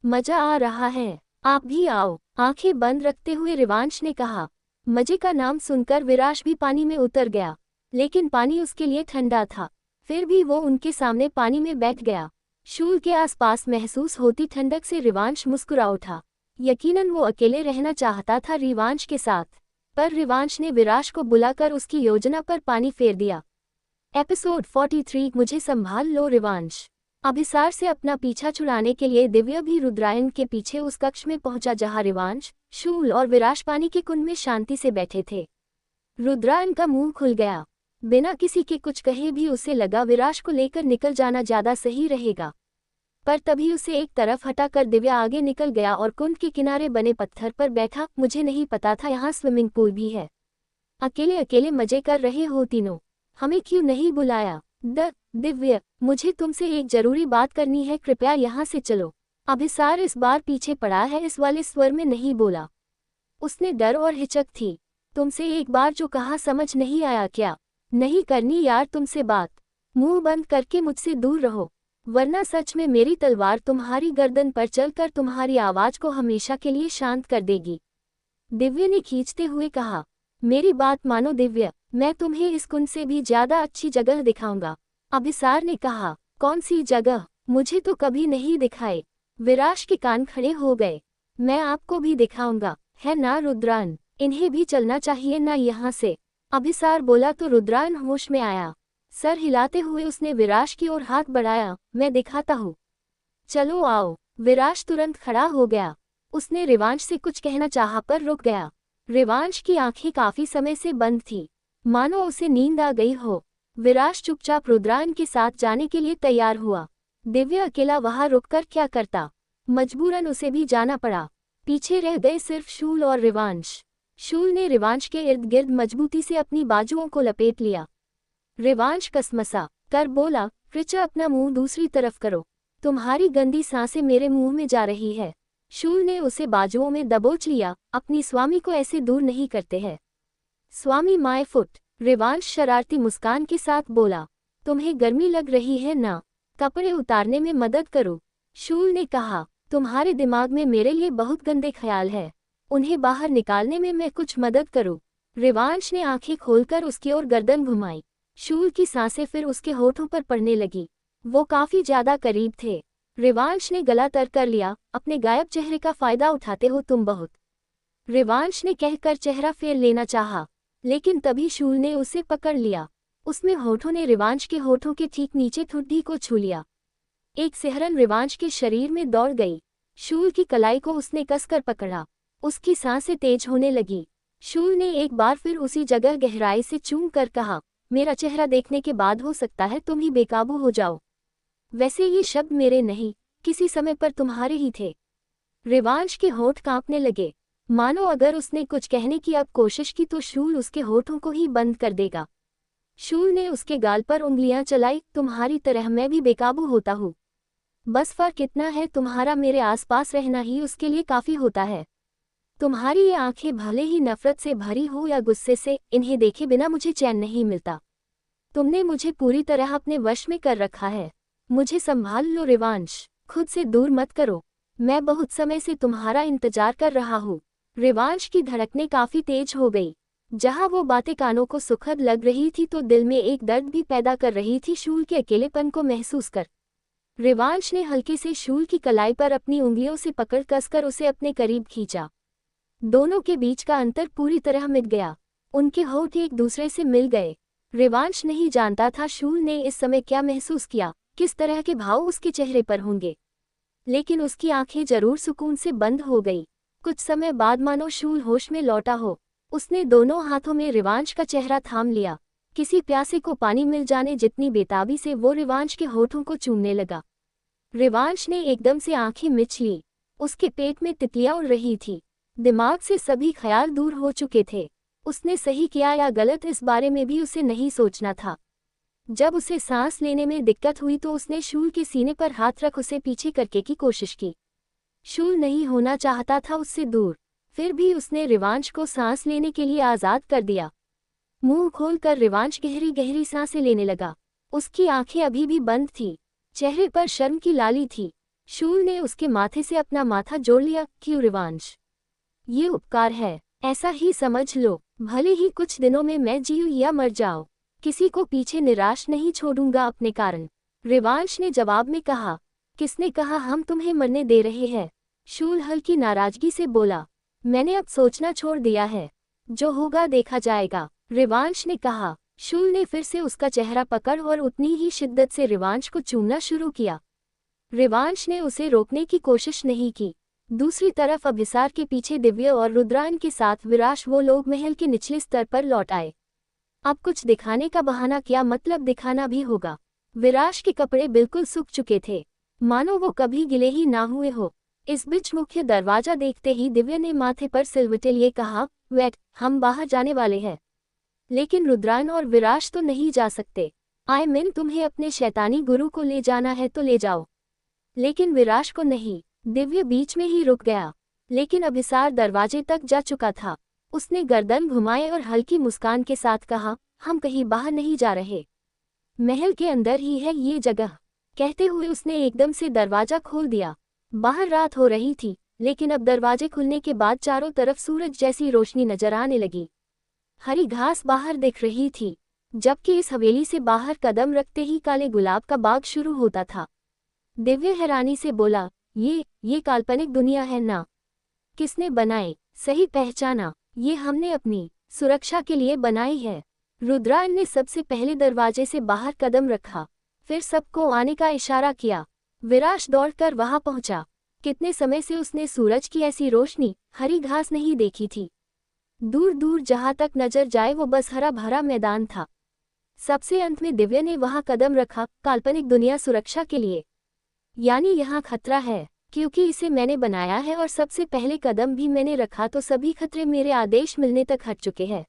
मजा आ रहा है, आप भी आओ। आंखें बंद रखते हुए रिवांश ने कहा। मजे का नाम सुनकर विराश भी पानी में उतर गया, लेकिन पानी उसके लिए ठंडा था। फिर भी वो उनके सामने पानी में बैठ गया। शूल के आसपास महसूस होती ठंडक से रिवांश मुस्कुरा उठा। यकीनन वो अकेले रहना चाहता था रिवांश के साथ, पर रिवांश ने विराश को बुलाकर उसकी योजना पर पानी फेर दिया। एपिसोड 43 मुझे संभाल लो रिवांश। अभिसार से अपना पीछा छुड़ाने के लिए दिव्या भी रुद्रायन के पीछे उस कक्ष में पहुंचा जहां रिवांश, शूल और विराश पानी के कुंड में शांति से बैठे थे। रुद्रायन का मुंह खुल गया। बिना किसी के कुछ कहे भी उसे लगा विराश को लेकर निकल जाना ज्यादा सही रहेगा, पर तभी उसे एक तरफ हटाकर दिव्या आगे निकल गया और कुंड के किनारे बने पत्थर पर बैठा। मुझे नहीं पता था यहाँ स्विमिंग पूल भी है। अकेले अकेले मजे कर रहे हो तीनों, हमें क्यों नहीं बुलाया? दिव्या, मुझे तुमसे एक जरूरी बात करनी है, कृपया यहाँ से चलो। अभिसार इस बार पीछे पड़ा है, इस वाले स्वर में नहीं बोला। उसने डर और हिचक थी। तुमसे एक बार जो कहा समझ नहीं आया क्या? नहीं करनी यार तुमसे बात। मुंह बंद करके मुझसे दूर रहो, वरना सच में मेरी तलवार तुम्हारी गर्दन पर चलकर तुम्हारी आवाज को हमेशा के लिए शांत कर देगी। दिव्या ने खींचते हुए कहा। मेरी बात मानो दिव्या, मैं तुम्हें इस कुंड से भी ज्यादा अच्छी जगह दिखाऊंगा। अभिसार ने कहा। कौन सी जगह? मुझे तो कभी नहीं दिखाए। विराश के कान खड़े हो गए। मैं आपको भी दिखाऊंगा, है ना रुद्रायन? इन्हें भी चलना चाहिए ना यहाँ से? अभिसार बोला तो रुद्रायन होश में आया। सर हिलाते हुए उसने विराश की ओर हाथ बढ़ाया। मैं दिखाता हूँ, चलो आओ। विराश तुरंत खड़ा हो गया। उसने रिवांश से कुछ कहना चाहा पर रुक गया। रिवांश की आंखें काफी समय से बंद थी, मानो उसे नींद आ गई हो। विराश चुपचाप रुद्रायन के साथ जाने के लिए तैयार हुआ। दिव्या अकेला वहां रुककर क्या करता? मजबूरन उसे भी जाना पड़ा। पीछे रह गए सिर्फ शूल और रिवांश। शूल ने रिवांश के इर्द गिर्द मजबूती से अपनी बाजुओं को लपेट लिया। रिवांश कसमसा कर बोला, कृचा अपना मुंह दूसरी तरफ करो, तुम्हारी गंदी सांसें मेरे मुंह में जा रही है। शूल ने उसे बाजुओं में दबोच लिया। अपनी स्वामी को ऐसे दूर नहीं करते हैं। स्वामी माय फुट। रिवांश शरारती मुस्कान के साथ बोला। तुम्हें गर्मी लग रही है ना? कपड़े उतारने में मदद करो। शूल ने कहा। तुम्हारे दिमाग में मेरे लिए बहुत गंदे ख्याल है, उन्हें बाहर निकालने में मैं कुछ मदद करूं? रिवांश ने आंखें खोलकर उसकी ओर गर्दन घुमाई। शूल की सांसें फिर उसके होठों पर पड़ने लगी। वो काफी ज्यादा करीब थे। रिवांश ने गला तर कर लिया। अपने गायब चेहरे का फायदा उठाते हो तुम बहुत। रिवांश ने कहकर चेहरा फेर लेना चाहा, लेकिन तभी शूल ने उसे पकड़ लिया। उसमें होठों ने रिवांश के होठों के ठीक नीचे ठुड्डी को छू लिया। एक सिहरन रिवांश के शरीर में दौड़ गई। शूल की कलाई को उसने कसकर पकड़ा। उसकी सांसें तेज होने लगी। शूल ने एक बार फिर उसी जगह गहराई से चूम कर कहा, मेरा चेहरा देखने के बाद हो सकता है तुम ही बेकाबू हो जाओ। वैसे ये शब्द मेरे नहीं, किसी समय पर तुम्हारे ही थे। रिवांश के होठ कांपने लगे, मानो अगर उसने कुछ कहने की अब कोशिश की तो शूल उसके होठों को ही बंद कर देगा। शूल ने उसके गाल पर उंगलियां चलाई। तुम्हारी तरह मैं भी बेकाबू होता हूँ, बस फर्क इतना है तुम्हारा मेरे आसपास रहना ही उसके लिए काफी होता है। तुम्हारी ये आंखें भले ही नफरत से भरी हो या गुस्से से, इन्हें देखे बिना मुझे चैन नहीं मिलता। तुमने मुझे पूरी तरह अपने वश में कर रखा है। मुझे संभाल लो रिवांश, खुद से दूर मत करो। मैं बहुत समय से तुम्हारा इंतजार कर रहा हूँ। रिवांश की धड़कनें काफी तेज हो गई। जहाँ वो बातें कानों को सुखद लग रही थी तो दिल में एक दर्द भी पैदा कर रही थी शूल के अकेलेपन को महसूस कर। रिवांश ने हल्के से शूल की कलाई पर अपनी उंगलियों से पकड़ कसकर उसे अपने करीब खींचा। दोनों के बीच का अंतर पूरी तरह मिट गया। उनके होठ एक दूसरे से मिल गए। रिवांश नहीं जानता था शूल ने इस समय क्या महसूस किया, किस तरह के भाव उसके चेहरे पर होंगे, लेकिन उसकी आंखें जरूर सुकून से बंद हो गई। कुछ समय बाद मानो शूल होश में लौटा हो। उसने दोनों हाथों में रिवांश का चेहरा थाम लिया। किसी प्यासे को पानी मिल जाने जितनी बेताबी से वो रिवांश के होठों को चूमने लगा। रिवांश ने एकदम से आंखें मिच ली। उसके पेट में तितलियां उड़ रही थी। दिमाग से सभी ख्याल दूर हो चुके थे। उसने सही किया या गलत इस बारे में भी उसे नहीं सोचना था। जब उसे सांस लेने में दिक्कत हुई तो उसने शूल के सीने पर हाथ रख उसे पीछे करने की कोशिश की। शूल नहीं होना चाहता था उससे दूर, फिर भी उसने रिवांश को सांस लेने के लिए आज़ाद कर दिया। मुंह खोलकर रिवांश गहरी गहरी सांसें लेने लगा। उसकी आंखें अभी भी बंद थी, चेहरे पर शर्म की लाली थी। शूल ने उसके माथे से अपना माथा जोड़ लिया। क्यों रिवांश? ये उपकार है, ऐसा ही समझ लो। भले ही कुछ दिनों में मैं जीऊं या मर जाऊं, किसी को पीछे निराश नहीं छोड़ूंगा अपने कारण। रिवांश ने जवाब में कहा। किसने कहा हम तुम्हें मरने दे रहे हैं? शूल हल्की नाराजगी से बोला। मैंने अब सोचना छोड़ दिया है, जो होगा देखा जाएगा, रिवांश ने कहा। शूल ने फिर से उसका चेहरा पकड़ और उतनी ही शिद्दत से रिवांश को चूमना शुरू किया। रिवांश ने उसे रोकने की कोशिश नहीं की। दूसरी तरफ अभिसार के पीछे दिव्य और रुद्रायन के साथ विराश वो लोग महल के निचले स्तर पर लौट आए। अब कुछ दिखाने का बहाना क्या, मतलब दिखाना भी होगा। विराश के कपड़े बिल्कुल सूख चुके थे, मानो वो कभी गिले ही ना हुए हो। इस बीच मुख्य दरवाजा देखते ही दिव्य ने माथे पर सिलवटे लिए कहा, वेट, हम बाहर जाने वाले हैं। लेकिन रुद्रायन और विराश तो नहीं जा सकते। आई मीन तुम्हें अपने शैतानी गुरु को ले जाना है तो ले जाओ, लेकिन विराश को नहीं। दिव्य बीच में ही रुक गया, लेकिन अभिसार दरवाजे तक जा चुका था। उसने गर्दन घुमाए और हल्की मुस्कान के साथ कहा, हम कहीं बाहर नहीं जा रहे, महल के अंदर ही है ये जगह। कहते हुए उसने एकदम से दरवाजा खोल दिया। बाहर रात हो रही थी, लेकिन अब दरवाजे खुलने के बाद चारों तरफ सूरज जैसी रोशनी नजर आने लगी। हरी घास बाहर दिख रही थी, जबकि इस हवेली से बाहर कदम रखते ही काले गुलाब का बाग शुरू होता था। दिव्य हैरानी से बोला, ये काल्पनिक दुनिया है ना? किसने बनाई? सही पहचाना, ये हमने अपनी सुरक्षा के लिए बनाई है। रुद्रायन ने सबसे पहले दरवाजे से बाहर कदम रखा, फिर सबको आने का इशारा किया। विराश दौड़कर वहां पहुंचा। कितने समय से उसने सूरज की ऐसी रोशनी, हरी घास नहीं देखी थी। दूर दूर जहां तक नजर जाए वो बस हरा भरा मैदान था। सबसे अंत में दिव्य ने वहां कदम रखा। काल्पनिक दुनिया सुरक्षा के लिए, यानी यहाँ खतरा है, क्योंकि इसे मैंने बनाया है और सबसे पहले कदम भी मैंने रखा, तो सभी खतरे मेरे आदेश मिलने तक हट चुके हैं,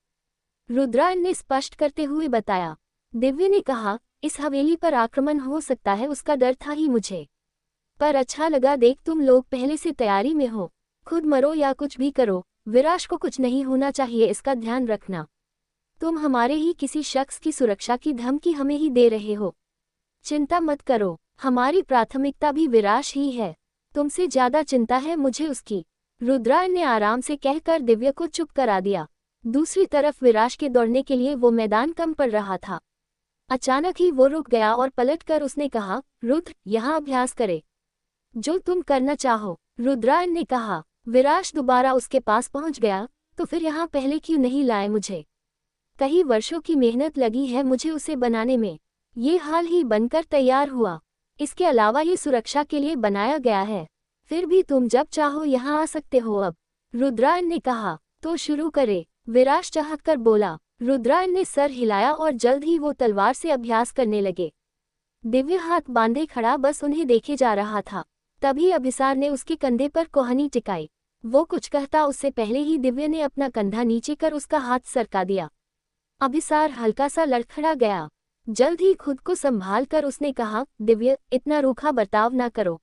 रुद्रायन ने स्पष्ट करते हुए बताया। दिव्य ने कहा, इस हवेली पर आक्रमण हो सकता है, उसका डर था ही मुझे, पर अच्छा लगा देख तुम लोग पहले से तैयारी में हो। खुद मरो या कुछ भी करो, विराश को कुछ नहीं होना चाहिए, इसका ध्यान रखना। तुम हमारे ही किसी शख्स की सुरक्षा की धमकी हमें ही दे रहे हो। चिंता मत करो, हमारी प्राथमिकता भी विराश ही है, तुमसे ज्यादा चिंता है मुझे उसकी, रुद्रायन ने आराम से कहकर दिव्य को चुप करा दिया। दूसरी तरफ विराश के दौड़ने के लिए वो मैदान कम पड़ रहा था। अचानक ही वो रुक गया और पलटकर उसने कहा, रुद्र, यहाँ अभ्यास करे, जो तुम करना चाहो, रुद्रायन ने कहा। विराश दोबारा उसके पास पहुंच गया, तो फिर यहाँ पहले क्यों नहीं लाए मुझे? कई वर्षों की मेहनत लगी है मुझे उसे बनाने में, ये हाल ही बनकर तैयार हुआ। इसके अलावा ये सुरक्षा के लिए बनाया गया है, फिर भी तुम जब चाहो यहाँ आ सकते हो अब, रुद्रायन ने कहा। तो शुरू करे, विराश चाहकर बोला। रुद्रायन ने सर हिलाया और जल्द ही वो तलवार से अभ्यास करने लगे। दिव्य हाथ बांधे खड़ा बस उन्हें देखे जा रहा था। तभी अभिसार ने उसके कंधे पर कोहनी टिकाई। वो कुछ कहता उससे पहले ही दिव्य ने अपना कंधा नीचे कर उसका हाथ सरका दिया। अभिसार हल्का सा लड़खड़ा गया। जल्द ही खुद को संभाल कर उसने कहा, दिव्य, इतना रूखा बर्ताव ना करो।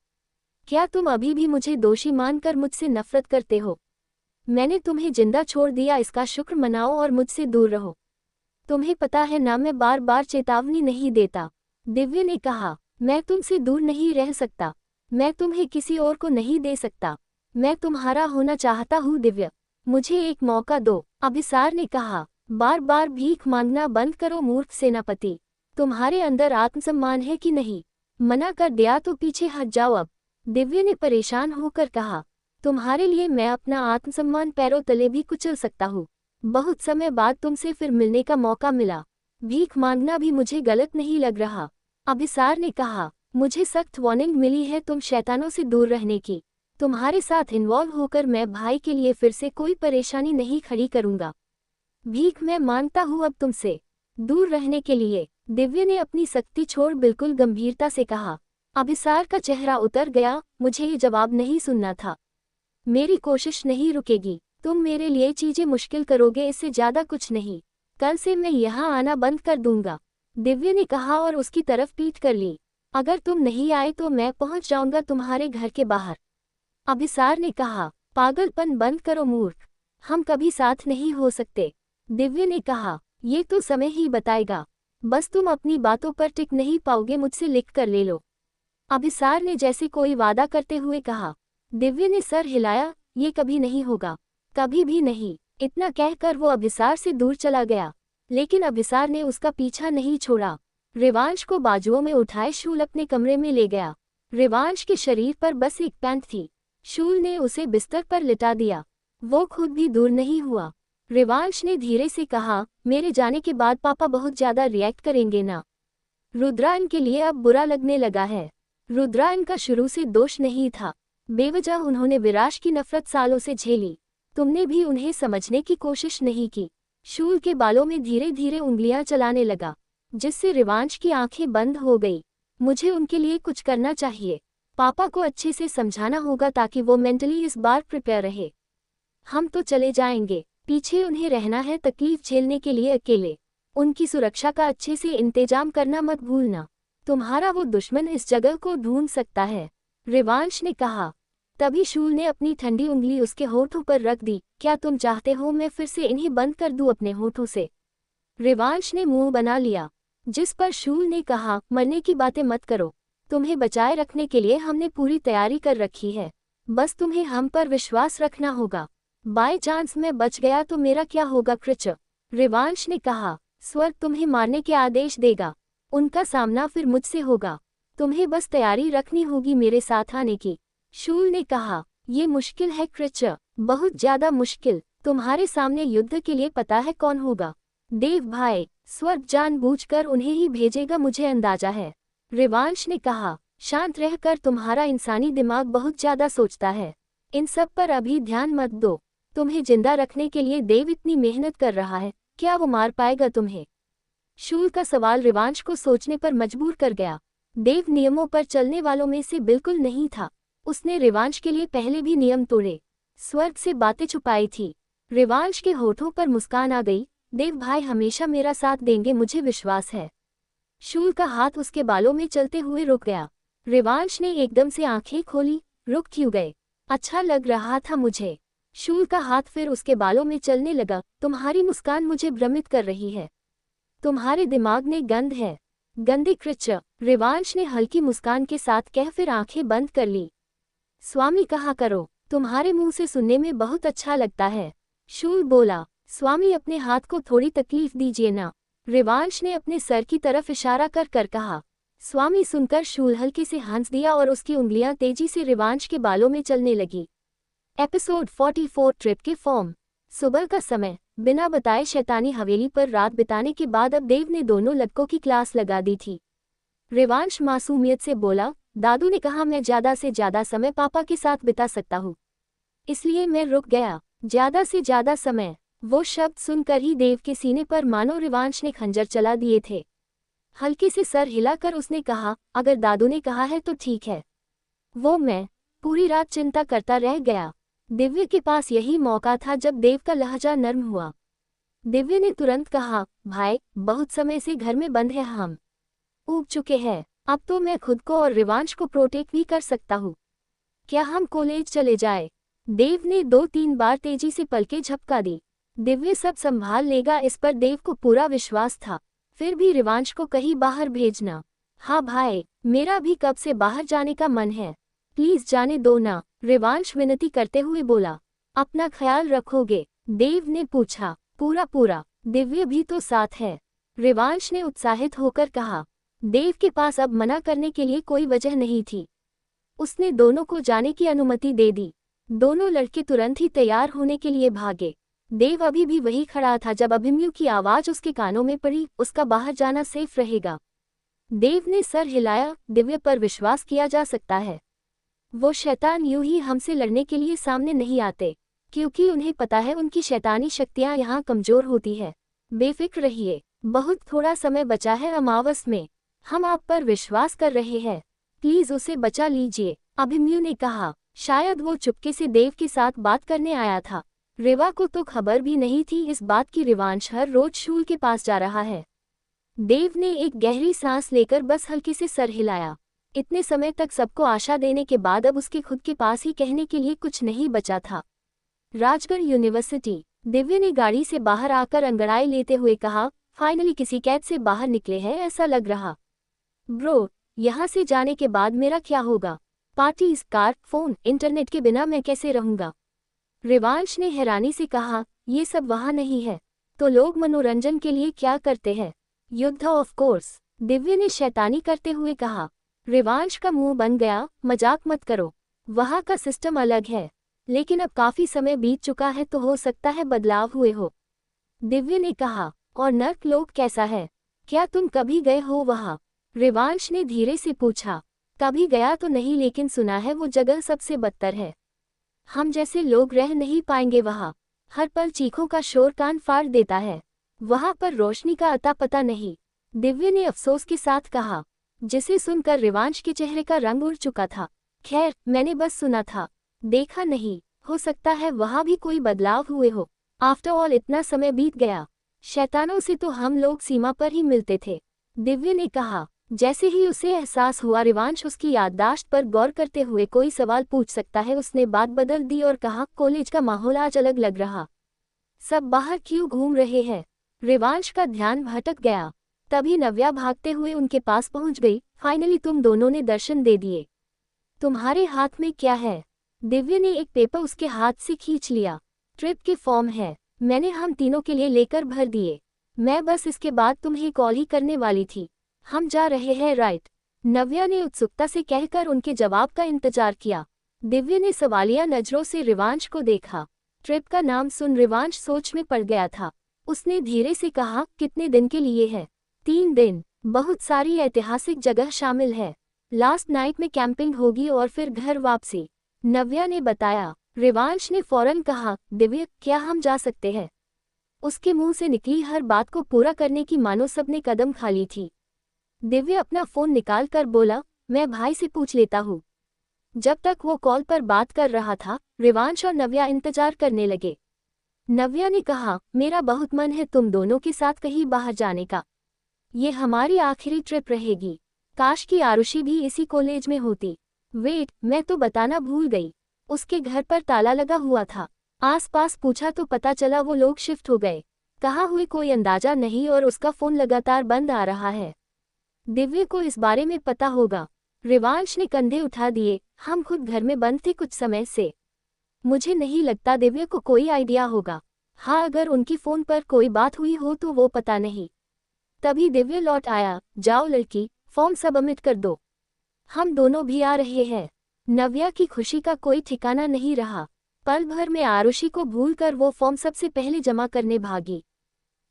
क्या तुम अभी भी मुझे दोषी मानकर मुझसे नफरत करते हो? मैंने तुम्हें जिंदा छोड़ दिया, इसका शुक्र मनाओ और मुझसे दूर रहो। तुम्हें पता है ना, मैं बार बार चेतावनी नहीं देता, दिव्य ने कहा। मैं तुमसे दूर नहीं रह सकता, मैं तुम्हें किसी और को नहीं दे सकता, मैं तुम्हारा होना चाहता हूँ दिव्य, मुझे एक मौका दो, अभिसार ने कहा। बार बार भीख मांगना बंद करो मूर्ख सेनापति, तुम्हारे अंदर आत्मसम्मान है कि नहीं? मना कर दिया तो पीछे हट जाओ अब, दिव्य ने परेशान होकर कहा। तुम्हारे लिए मैं अपना आत्मसम्मान पैरों तले भी कुचल सकता हूँ। बहुत समय बाद तुमसे फिर मिलने का मौका मिला, भीख मांगना भी मुझे गलत नहीं लग रहा, अभिसार ने कहा। मुझे सख्त वार्निंग मिली है तुम शैतानों से दूर रहने की, तुम्हारे साथ इन्वॉल्व होकर मैं भाई के लिए फिर से कोई परेशानी नहीं खड़ी करूंगा। भीख मैं मांगता हूँ अब तुमसे, दूर रहने के लिए, दिव्य ने अपनी सख्ती छोड़ बिल्कुल गंभीरता से कहा। अभिसार का चेहरा उतर गया। मुझे ये जवाब नहीं सुनना था, मेरी कोशिश नहीं रुकेगी, तुम मेरे लिए चीजें मुश्किल करोगे, इससे ज्यादा कुछ नहीं। कल से मैं यहाँ आना बंद कर दूंगा, दिव्य ने कहा और उसकी तरफ पीठ कर ली। अगर तुम नहीं आए तो मैं पहुंच जाऊंगा तुम्हारे घर के बाहर। अभिसार ने कहा, पागलपन बंद करो मूर्ख, हम कभी साथ नहीं हो सकते। दिव्य ने कहा, ये तो समय ही बताएगा, बस तुम अपनी बातों पर टिक नहीं पाओगे, मुझसे लिख कर ले लो। अभिसार ने जैसे कोई वादा करते हुए कहा। दिव्य ने सर हिलाया, ये कभी नहीं होगा, कभी भी नहीं। इतना कहकर वो अभिसार से दूर चला गया, लेकिन अभिसार ने उसका पीछा नहीं छोड़ा। रिवांश को बाजुओं में उठाए शूल अपने कमरे में ले गया। रिवांश के शरीर पर बस एक पैंट थी। शूल ने उसे बिस्तर पर लिटा दिया। वो खुद भी दूर नहीं हुआ। रिवांश ने धीरे से कहा, मेरे जाने के बाद पापा बहुत ज्यादा रिएक्ट करेंगे ना। रुद्रायन के लिए अब बुरा लगने लगा है। रुद्रायन का शुरू से दोष नहीं था, बेवजह उन्होंने विराश की नफरत सालों से झेली। तुमने भी उन्हें समझने की कोशिश नहीं की। शूल के बालों में धीरे धीरे उंगलियां चलाने लगा, जिससे रिवांश की आंखें बंद हो गई। मुझे उनके लिए कुछ करना चाहिए। पापा को अच्छे से समझाना होगा ताकि वो मेंटली इस बार प्रिपेयर रहे। हम तो चले जाएंगे, पीछे उन्हें रहना है तकलीफ झेलने के लिए अकेले। उनकी सुरक्षा का अच्छे से इंतजाम करना मत भूलना। तुम्हारा वो दुश्मन इस जगह को ढूंढ सकता है, रिवांश ने कहा। तभी शूल ने अपनी ठंडी उंगली उसके होठों पर रख दी। क्या तुम चाहते हो मैं फिर से इन्हें बंद कर दूं अपने होठों से? रिवांश ने मुंह बना लिया, जिस पर शूल ने कहा, मरने की बातें मत करो। तुम्हें बचाए रखने के लिए हमने पूरी तैयारी कर रखी है, बस तुम्हें हम पर विश्वास रखना होगा। बाय चांस मैं बच गया तो मेरा क्या होगा कृच? रिवांश ने कहा, स्वर्ग तुम्हें मारने के आदेश देगा, उनका सामना फिर मुझसे होगा। तुम्हें बस तैयारी रखनी होगी मेरे साथ आने की। शूल ने कहा, ये मुश्किल है कृच, बहुत ज्यादा मुश्किल। तुम्हारे सामने युद्ध के लिए पता है कौन होगा? देव भाई। स्वर्ग जानबूझकर उन्हें ही भेजेगा, मुझे अंदाजा है। रिवांश ने कहा, शांत रहकर, तुम्हारा इंसानी दिमाग बहुत ज्यादा सोचता है। इन सब पर अभी ध्यान मत दो। तुम्हें जिंदा रखने के लिए देव इतनी मेहनत कर रहा है, क्या वो मार पाएगा तुम्हें? शूल का सवाल रिवांश को सोचने पर मजबूर कर गया। देव नियमों पर चलने वालों में से बिल्कुल नहीं था। उसने रिवांश के लिए पहले भी नियम तोड़े, स्वर्ग से बातें छुपाई थी। रिवांश के होठों पर मुस्कान आ गई। देव भाई हमेशा मेरा साथ देंगे, मुझे विश्वास है। शूल का हाथ उसके बालों में चलते हुए रुक गया। रिवांश ने एकदम से आंखें खोली। रुक क्यों गए? अच्छा लग रहा था मुझे। शूल का हाथ फिर उसके बालों में चलने लगा। तुम्हारी मुस्कान मुझे भ्रमित कर रही है, तुम्हारे दिमाग में गंध है, गंदी कृच। रिवांश ने हल्की मुस्कान के साथ कह फिर आंखें बंद कर ली। स्वामी कहा करो, तुम्हारे मुंह से सुनने में बहुत अच्छा लगता है। शूल बोला, स्वामी अपने हाथ को थोड़ी तकलीफ दीजिए ना। रिवांश ने अपने सर की तरफ इशारा कर कर कहा। स्वामी सुनकर शूल हल्के से हंस दिया और उसकी उंगलियां तेजी से रिवांश के बालों में चलने लगी। एपिसोड 44 ट्रिप के फॉर्म। सुबह का समय, बिना बताए शैतानी हवेली पर रात बिताने के बाद अब देव ने दोनों लड़कों की क्लास लगा दी थी। रिवांश मासूमियत से बोला, दादू ने कहा मैं ज्यादा से ज्यादा समय पापा के साथ बिता सकता हूँ, इसलिए मैं रुक गया। ज्यादा से ज्यादा समय, वो शब्द सुनकर ही देव के सीने पर मानो रिवांश ने खंजर चला दिए थे। हल्के से सर हिलाकर उसने कहा, अगर दादू ने कहा है तो ठीक है। वो मैं पूरी रात चिंता करता रह गया। दिव्य के पास यही मौका था जब देव का लहजा नर्म हुआ। दिव्य ने तुरंत कहा, भाई बहुत समय से घर में बंद है, हम ऊब चुके हैं। अब तो मैं खुद को और रिवांश को प्रोटेक्ट भी कर सकता हूँ। क्या हम कॉलेज चले जाए? देव ने 2-3 बार तेजी से पलकें झपका दी। दिव्य सब संभाल लेगा, इस पर देव को पूरा विश्वास था। फिर भी रिवांश को कहीं बाहर भेजना। हाँ भाई, मेरा भी कब से बाहर जाने का मन है, प्लीज जाने दो ना, रिवांश विनती करते हुए बोला। अपना ख्याल रखोगे? देव ने पूछा। पूरा। दिव्य भी तो साथ है, रिवांश ने उत्साहित होकर कहा। देव के पास अब मना करने के लिए कोई वजह नहीं थी। उसने दोनों को जाने की अनुमति दे दी। दोनों लड़के तुरंत ही तैयार होने के लिए भागे। देव अभी भी वही खड़ा था जब अभिमन्यु की आवाज उसके कानों में पड़ी, उसका बाहर जाना सेफ रहेगा। देव ने सर हिलाया। दिव्य पर विश्वास किया जा सकता है। वो शैतान यूं ही हमसे लड़ने के लिए सामने नहीं आते, क्योंकि उन्हें पता है उनकी शैतानी शक्तियां यहाँ कमजोर होती है। बेफिक्र रहिए, बहुत थोड़ा समय बचा है अमावस में। हम आप पर विश्वास कर रहे हैं, प्लीज उसे बचा लीजिए, अभिमन्यु ने कहा। शायद वो चुपके से देव के साथ बात करने आया था। रेवा को तो खबर भी नहीं थी इस बात की रिवांश हर रोज शूल के पास जा रहा है। देव ने एक गहरी सांस लेकर बस हल्के से सर हिलाया। इतने समय तक सबको आशा देने के बाद अब उसके खुद के पास ही कहने के लिए कुछ नहीं बचा था। राजगढ़ यूनिवर्सिटी। दिव्य ने गाड़ी से बाहर आकर अंगड़ाई लेते हुए कहा, फाइनली किसी कैद से बाहर निकले हैं ऐसा लग रहा। ब्रो, यहाँ से जाने के बाद मेरा क्या होगा? पार्टीज, कार, फोन, इंटरनेट के बिना मैं कैसे रहूंगा? रिवांश ने हैरानी से कहा, ये सब वहाँ नहीं है तो लोग मनोरंजन के लिए क्या करते हैं? युद्ध ऑफ कोर्स, दिव्य ने शैतानी करते हुए कहा। रिवांश का मुंह बन गया, मजाक मत करो, वहाँ का सिस्टम अलग है, लेकिन अब काफी समय बीत चुका है तो हो सकता है बदलाव हुए हो। दिव्य ने कहा, और नर्क लोक कैसा है? क्या तुम कभी गए हो वहाँ? रिवांश ने धीरे से पूछा। कभी गया तो नहीं लेकिन सुना है वो जगह सबसे बदतर है। हम जैसे लोग रह नहीं पाएंगे वहाँ। हर पल चीखों का शोर कान फाड़ देता है। वहाँ पर रोशनी का अता पता नहीं, दिव्य ने अफसोस के साथ कहा, जिसे सुनकर रिवांश के चेहरे का रंग उड़ चुका था। खैर, मैंने बस सुना था, देखा नहीं, हो सकता है वहाँ भी कोई बदलाव हुए हो। आफ्टर ऑल इतना समय बीत गया, शैतानों से तो हम लोग सीमा पर ही मिलते थे, दिव्य ने कहा। जैसे ही उसे एहसास हुआ रिवांश उसकी याददाश्त पर गौर करते हुए कोई सवाल पूछ सकता है, उसने बात बदल दी और कहा, कॉलेज का माहौल आज अलग लग रहा। सब बाहर क्यों घूम रहे हैं? रिवांश का ध्यान भटक गया। तभी नव्या भागते हुए उनके पास पहुंच गई। फाइनली तुम दोनों ने दर्शन दे दिए। तुम्हारे हाथ में क्या है? दिव्य ने एक पेपर उसके हाथ से खींच लिया। ट्रिप के फॉर्म है, मैंने हम तीनों के लिए लेकर भर दिए। मैं बस इसके बाद तुम्हें कॉल ही करने वाली थी। हम जा रहे हैं राइट? नव्या ने उत्सुकता से कहकर उनके जवाब का इंतजार किया। दिव्य ने सवालिया नजरों से रिवांश को देखा। ट्रिप का नाम सुन रिवांश सोच में पड़ गया था। उसने धीरे से कहा, कितने दिन के लिए है? 3 दिन। बहुत सारी ऐतिहासिक जगह शामिल है। लास्ट नाइट में कैंपिंग होगी और फिर घर वापसी, नव्या ने बताया। रिवांश ने फौरन कहा, दिव्य क्या हम जा सकते हैं? उसके मुंह से निकली हर बात को पूरा करने की मानो सबने कदम खा ली थी। दिव्य अपना फोन निकाल कर बोला, मैं भाई से पूछ लेता हूँ। जब तक वो कॉल पर बात कर रहा था, रिवांश और नव्या इंतजार करने लगे। नव्या ने कहा, मेरा बहुत मन है तुम दोनों के साथ कहीं बाहर जाने का। ये हमारी आखिरी ट्रिप रहेगी। काश की आरुषि भी इसी कॉलेज में होती। वेट, मैं तो बताना भूल गई, उसके घर पर ताला लगा हुआ था। आसपास पूछा तो पता चला वो लोग शिफ्ट हो गए। कहाँ हुए कोई अंदाजा नहीं और उसका फोन लगातार बंद आ रहा है। दिव्य को इस बारे में पता होगा। रिवांश ने कंधे उठा दिए, हम खुद घर में बंद थे कुछ समय से। मुझे नहीं लगता दिव्य को कोई आइडिया होगा। हाँ, अगर उनकी फोन पर कोई बात हुई हो तो वो पता नहीं। तभी दिव्य लौट आया, जाओ लड़की, फॉर्म सबमिट कर दो, हम दोनों भी आ रहे हैं। नव्या की खुशी का कोई ठिकाना नहीं रहा। पल भर में आरुषि को भूलकर वो फॉर्म सबसे पहले जमा करने भागी,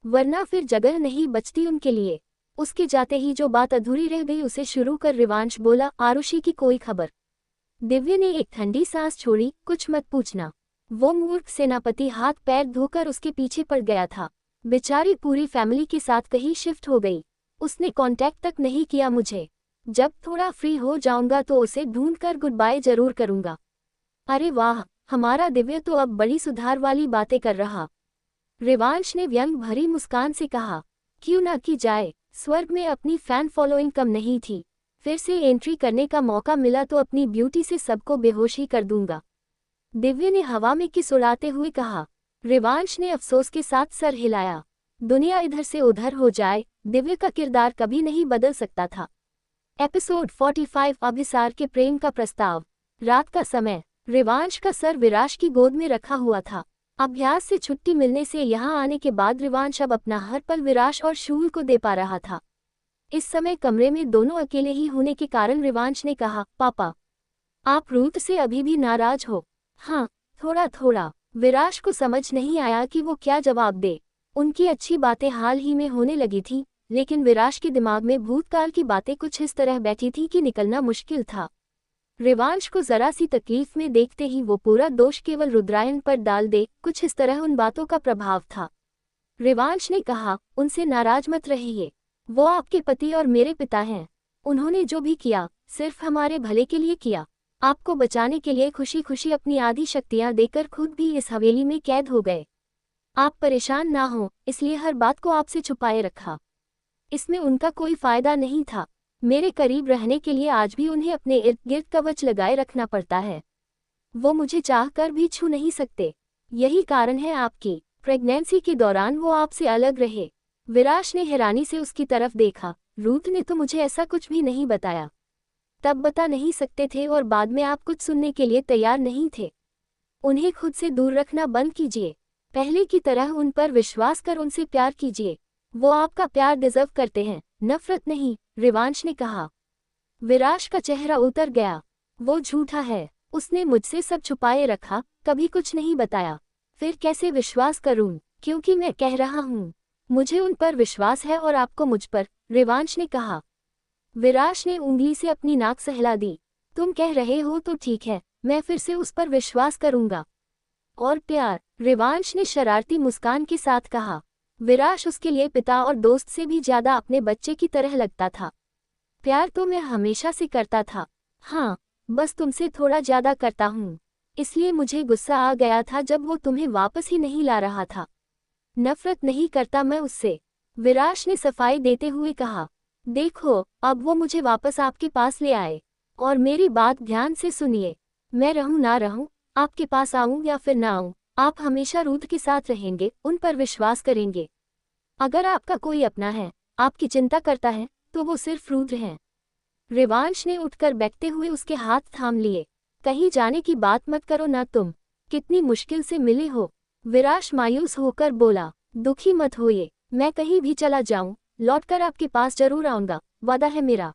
वरना फिर जगह नहीं बचती उनके लिए। उसके जाते ही जो बात अधूरी रह गई उसे शुरू कर रिवांश बोला, आरुषि की कोई खबर? दिव्य ने एक ठंडी सांस छोड़ी, कुछ मत पूछना। वो मूर्ख सेनापति हाथ पैर धोकर उसके पीछे पड़ गया था। बेचारी पूरी फैमिली के साथ कहीं शिफ्ट हो गई। उसने कांटेक्ट तक नहीं किया मुझे। जब थोड़ा फ्री हो जाऊंगा तो उसे ढूंढकर गुड बाय जरूर करूंगा। अरे वाह, हमारा दिव्य तो अब बड़ी सुधार वाली बातें कर रहा। रिवांश ने व्यंग भरी मुस्कान से कहा, क्यों ना की जाए। स्वर्ग में अपनी फैन फॉलोइंग कम नहीं थी। फिर से एंट्री करने का मौका मिला तो अपनी ब्यूटी से सबको बेहोश ही कर दूंगा। दिव्य ने हवा में किस उड़ाते हुए कहा। रिवांश ने अफसोस के साथ सर हिलाया। दुनिया इधर से उधर हो जाए, दिव्य का किरदार कभी नहीं बदल सकता था। एपिसोड 45 अभिसार के प्रेम का प्रस्ताव। रात का समय। रिवांश का सर विराश की गोद में रखा हुआ था। अभ्यास से छुट्टी मिलने से यहाँ आने के बाद रिवांश अब अपना हर पल विराश और शूल को दे पा रहा था। इस समय कमरे में दोनों अकेले ही होने के कारण रिवांश ने कहा, पापा, आप रूथ से अभी भी नाराज हो? हाँ, थोड़ा थोड़ा। विराश को समझ नहीं आया कि वो क्या जवाब दे। उनकी अच्छी बातें हाल ही में होने लगी थी, लेकिन विराश के दिमाग में भूतकाल की बातें कुछ इस तरह बैठी थी कि निकलना मुश्किल था। रिवांश को जरा सी तकलीफ में देखते ही वो पूरा दोष केवल रुद्रायन पर डाल दे, कुछ इस तरह उन बातों का प्रभाव था। रिवांश ने कहा, उनसे नाराज मत रहिए, वो आपके पति और मेरे पिता हैं। उन्होंने जो भी किया सिर्फ हमारे भले के लिए किया। आपको बचाने के लिए खुशी खुशी अपनी आधी शक्तियां देकर खुद भी इस हवेली में कैद हो गए। आप परेशान ना हो, इसलिए हर बात को आपसे छुपाए रखा। इसमें उनका कोई फायदा नहीं था। मेरे करीब रहने के लिए आज भी उन्हें अपने इर्द गिर्द कवच लगाए रखना पड़ता है। वो मुझे चाहकर भी छू नहीं सकते। यही कारण है आपकी प्रेगनेंसी के दौरान वो आपसे अलग रहे। विराश ने हैरानी से उसकी तरफ देखा। रूथ ने तो मुझे ऐसा कुछ भी नहीं बताया। तब बता नहीं सकते थे और बाद में आप कुछ सुनने के लिए तैयार नहीं थे। उन्हें खुद से दूर रखना बंद कीजिए। पहले की तरह उन पर विश्वास कर उनसे प्यार कीजिए। वो आपका प्यार डिजर्व करते हैं, नफरत नहीं, रिवांश ने कहा। विराश का चेहरा उतर गया। वो झूठा है। उसने मुझसे सब छुपाए रखा, कभी कुछ नहीं बताया। फिर कैसे विश्वास करूं? क्योंकि मैं कह रहा हूं, मुझे उन पर विश्वास है और आपको मुझ पर, रिवांश ने कहा। विराश ने उंगली से अपनी नाक सहला दी। तुम कह रहे हो तो ठीक है, मैं फिर से उस पर विश्वास करूंगा। और प्यार, रिवांश ने शरारती मुस्कान के साथ कहा। विराश उसके लिए पिता और दोस्त से भी ज्यादा अपने बच्चे की तरह लगता था। प्यार तो मैं हमेशा से करता था। हाँ, बस तुमसे थोड़ा ज्यादा करता हूँ। इसलिए मुझे गुस्सा आ गया था जब वो तुम्हें वापस ही नहीं ला रहा था। नफरत नहीं करता मैं उससे, विराश ने सफाई देते हुए कहा। देखो, अब वो मुझे वापस आपके पास ले आए। और मेरी बात ध्यान से सुनिए। मैं रहूं ना रहूं, आपके पास आऊं या फिर ना आऊं, आप हमेशा रूथ के साथ रहेंगे, उन पर विश्वास करेंगे। अगर आपका कोई अपना है, आपकी चिंता करता है, तो वो सिर्फ रूथ है। रिवांश ने उठकर बैठते हुए उसके हाथ थाम लिए। कहीं जाने की बात मत करो ना तुम। कितनी मुश्किल से मिले हो। विराश मायूस होकर बोला। दुखी मत होइए, मैं कहीं भी चला जाऊं, लौटकर आपके पास जरूर आऊंगा, वादा है मेरा।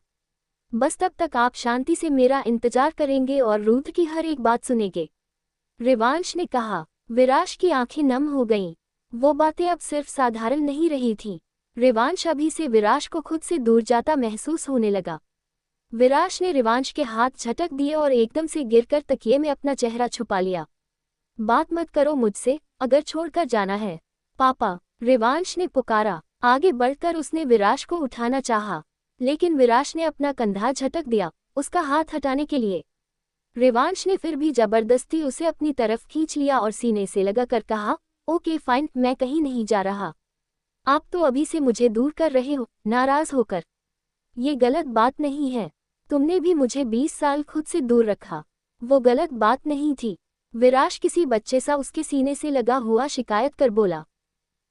बस तब तक आप शांति से मेरा इंतजार करेंगे और रूथ की हर एक बात सुनेंगे, रिवांश ने कहा। विराश की आंखें नम हो गईं। वो बातें अब सिर्फ साधारण नहीं रही थीं। रिवांश अभी से विराश को खुद से दूर जाता महसूस होने लगा। विराश ने रिवांश के हाथ झटक दिए और एकदम से गिरकर तकिए में अपना चेहरा छुपा लिया। बात मत करो मुझसे, अगर छोड़कर जाना है। पापा, रिवांश ने पुकारा। आगे बढ़कर उसने विराश को उठाना चाहा, लेकिन विराश ने अपना कंधा झटक दिया, उसका हाथ हटाने के लिए। रिवांश ने फिर भी जबरदस्ती उसे अपनी तरफ खींच लिया और सीने से लगाकर कहा, ओके फाइन, मैं कहीं नहीं जा रहा। आप तो अभी से मुझे दूर कर रहे हो, नाराज होकर। ये गलत बात नहीं है। तुमने भी मुझे 20 साल खुद से दूर रखा। वो गलत बात नहीं थी। विराश किसी बच्चे सा उसके सीने से लगा हुआ शिकायत कर बोला।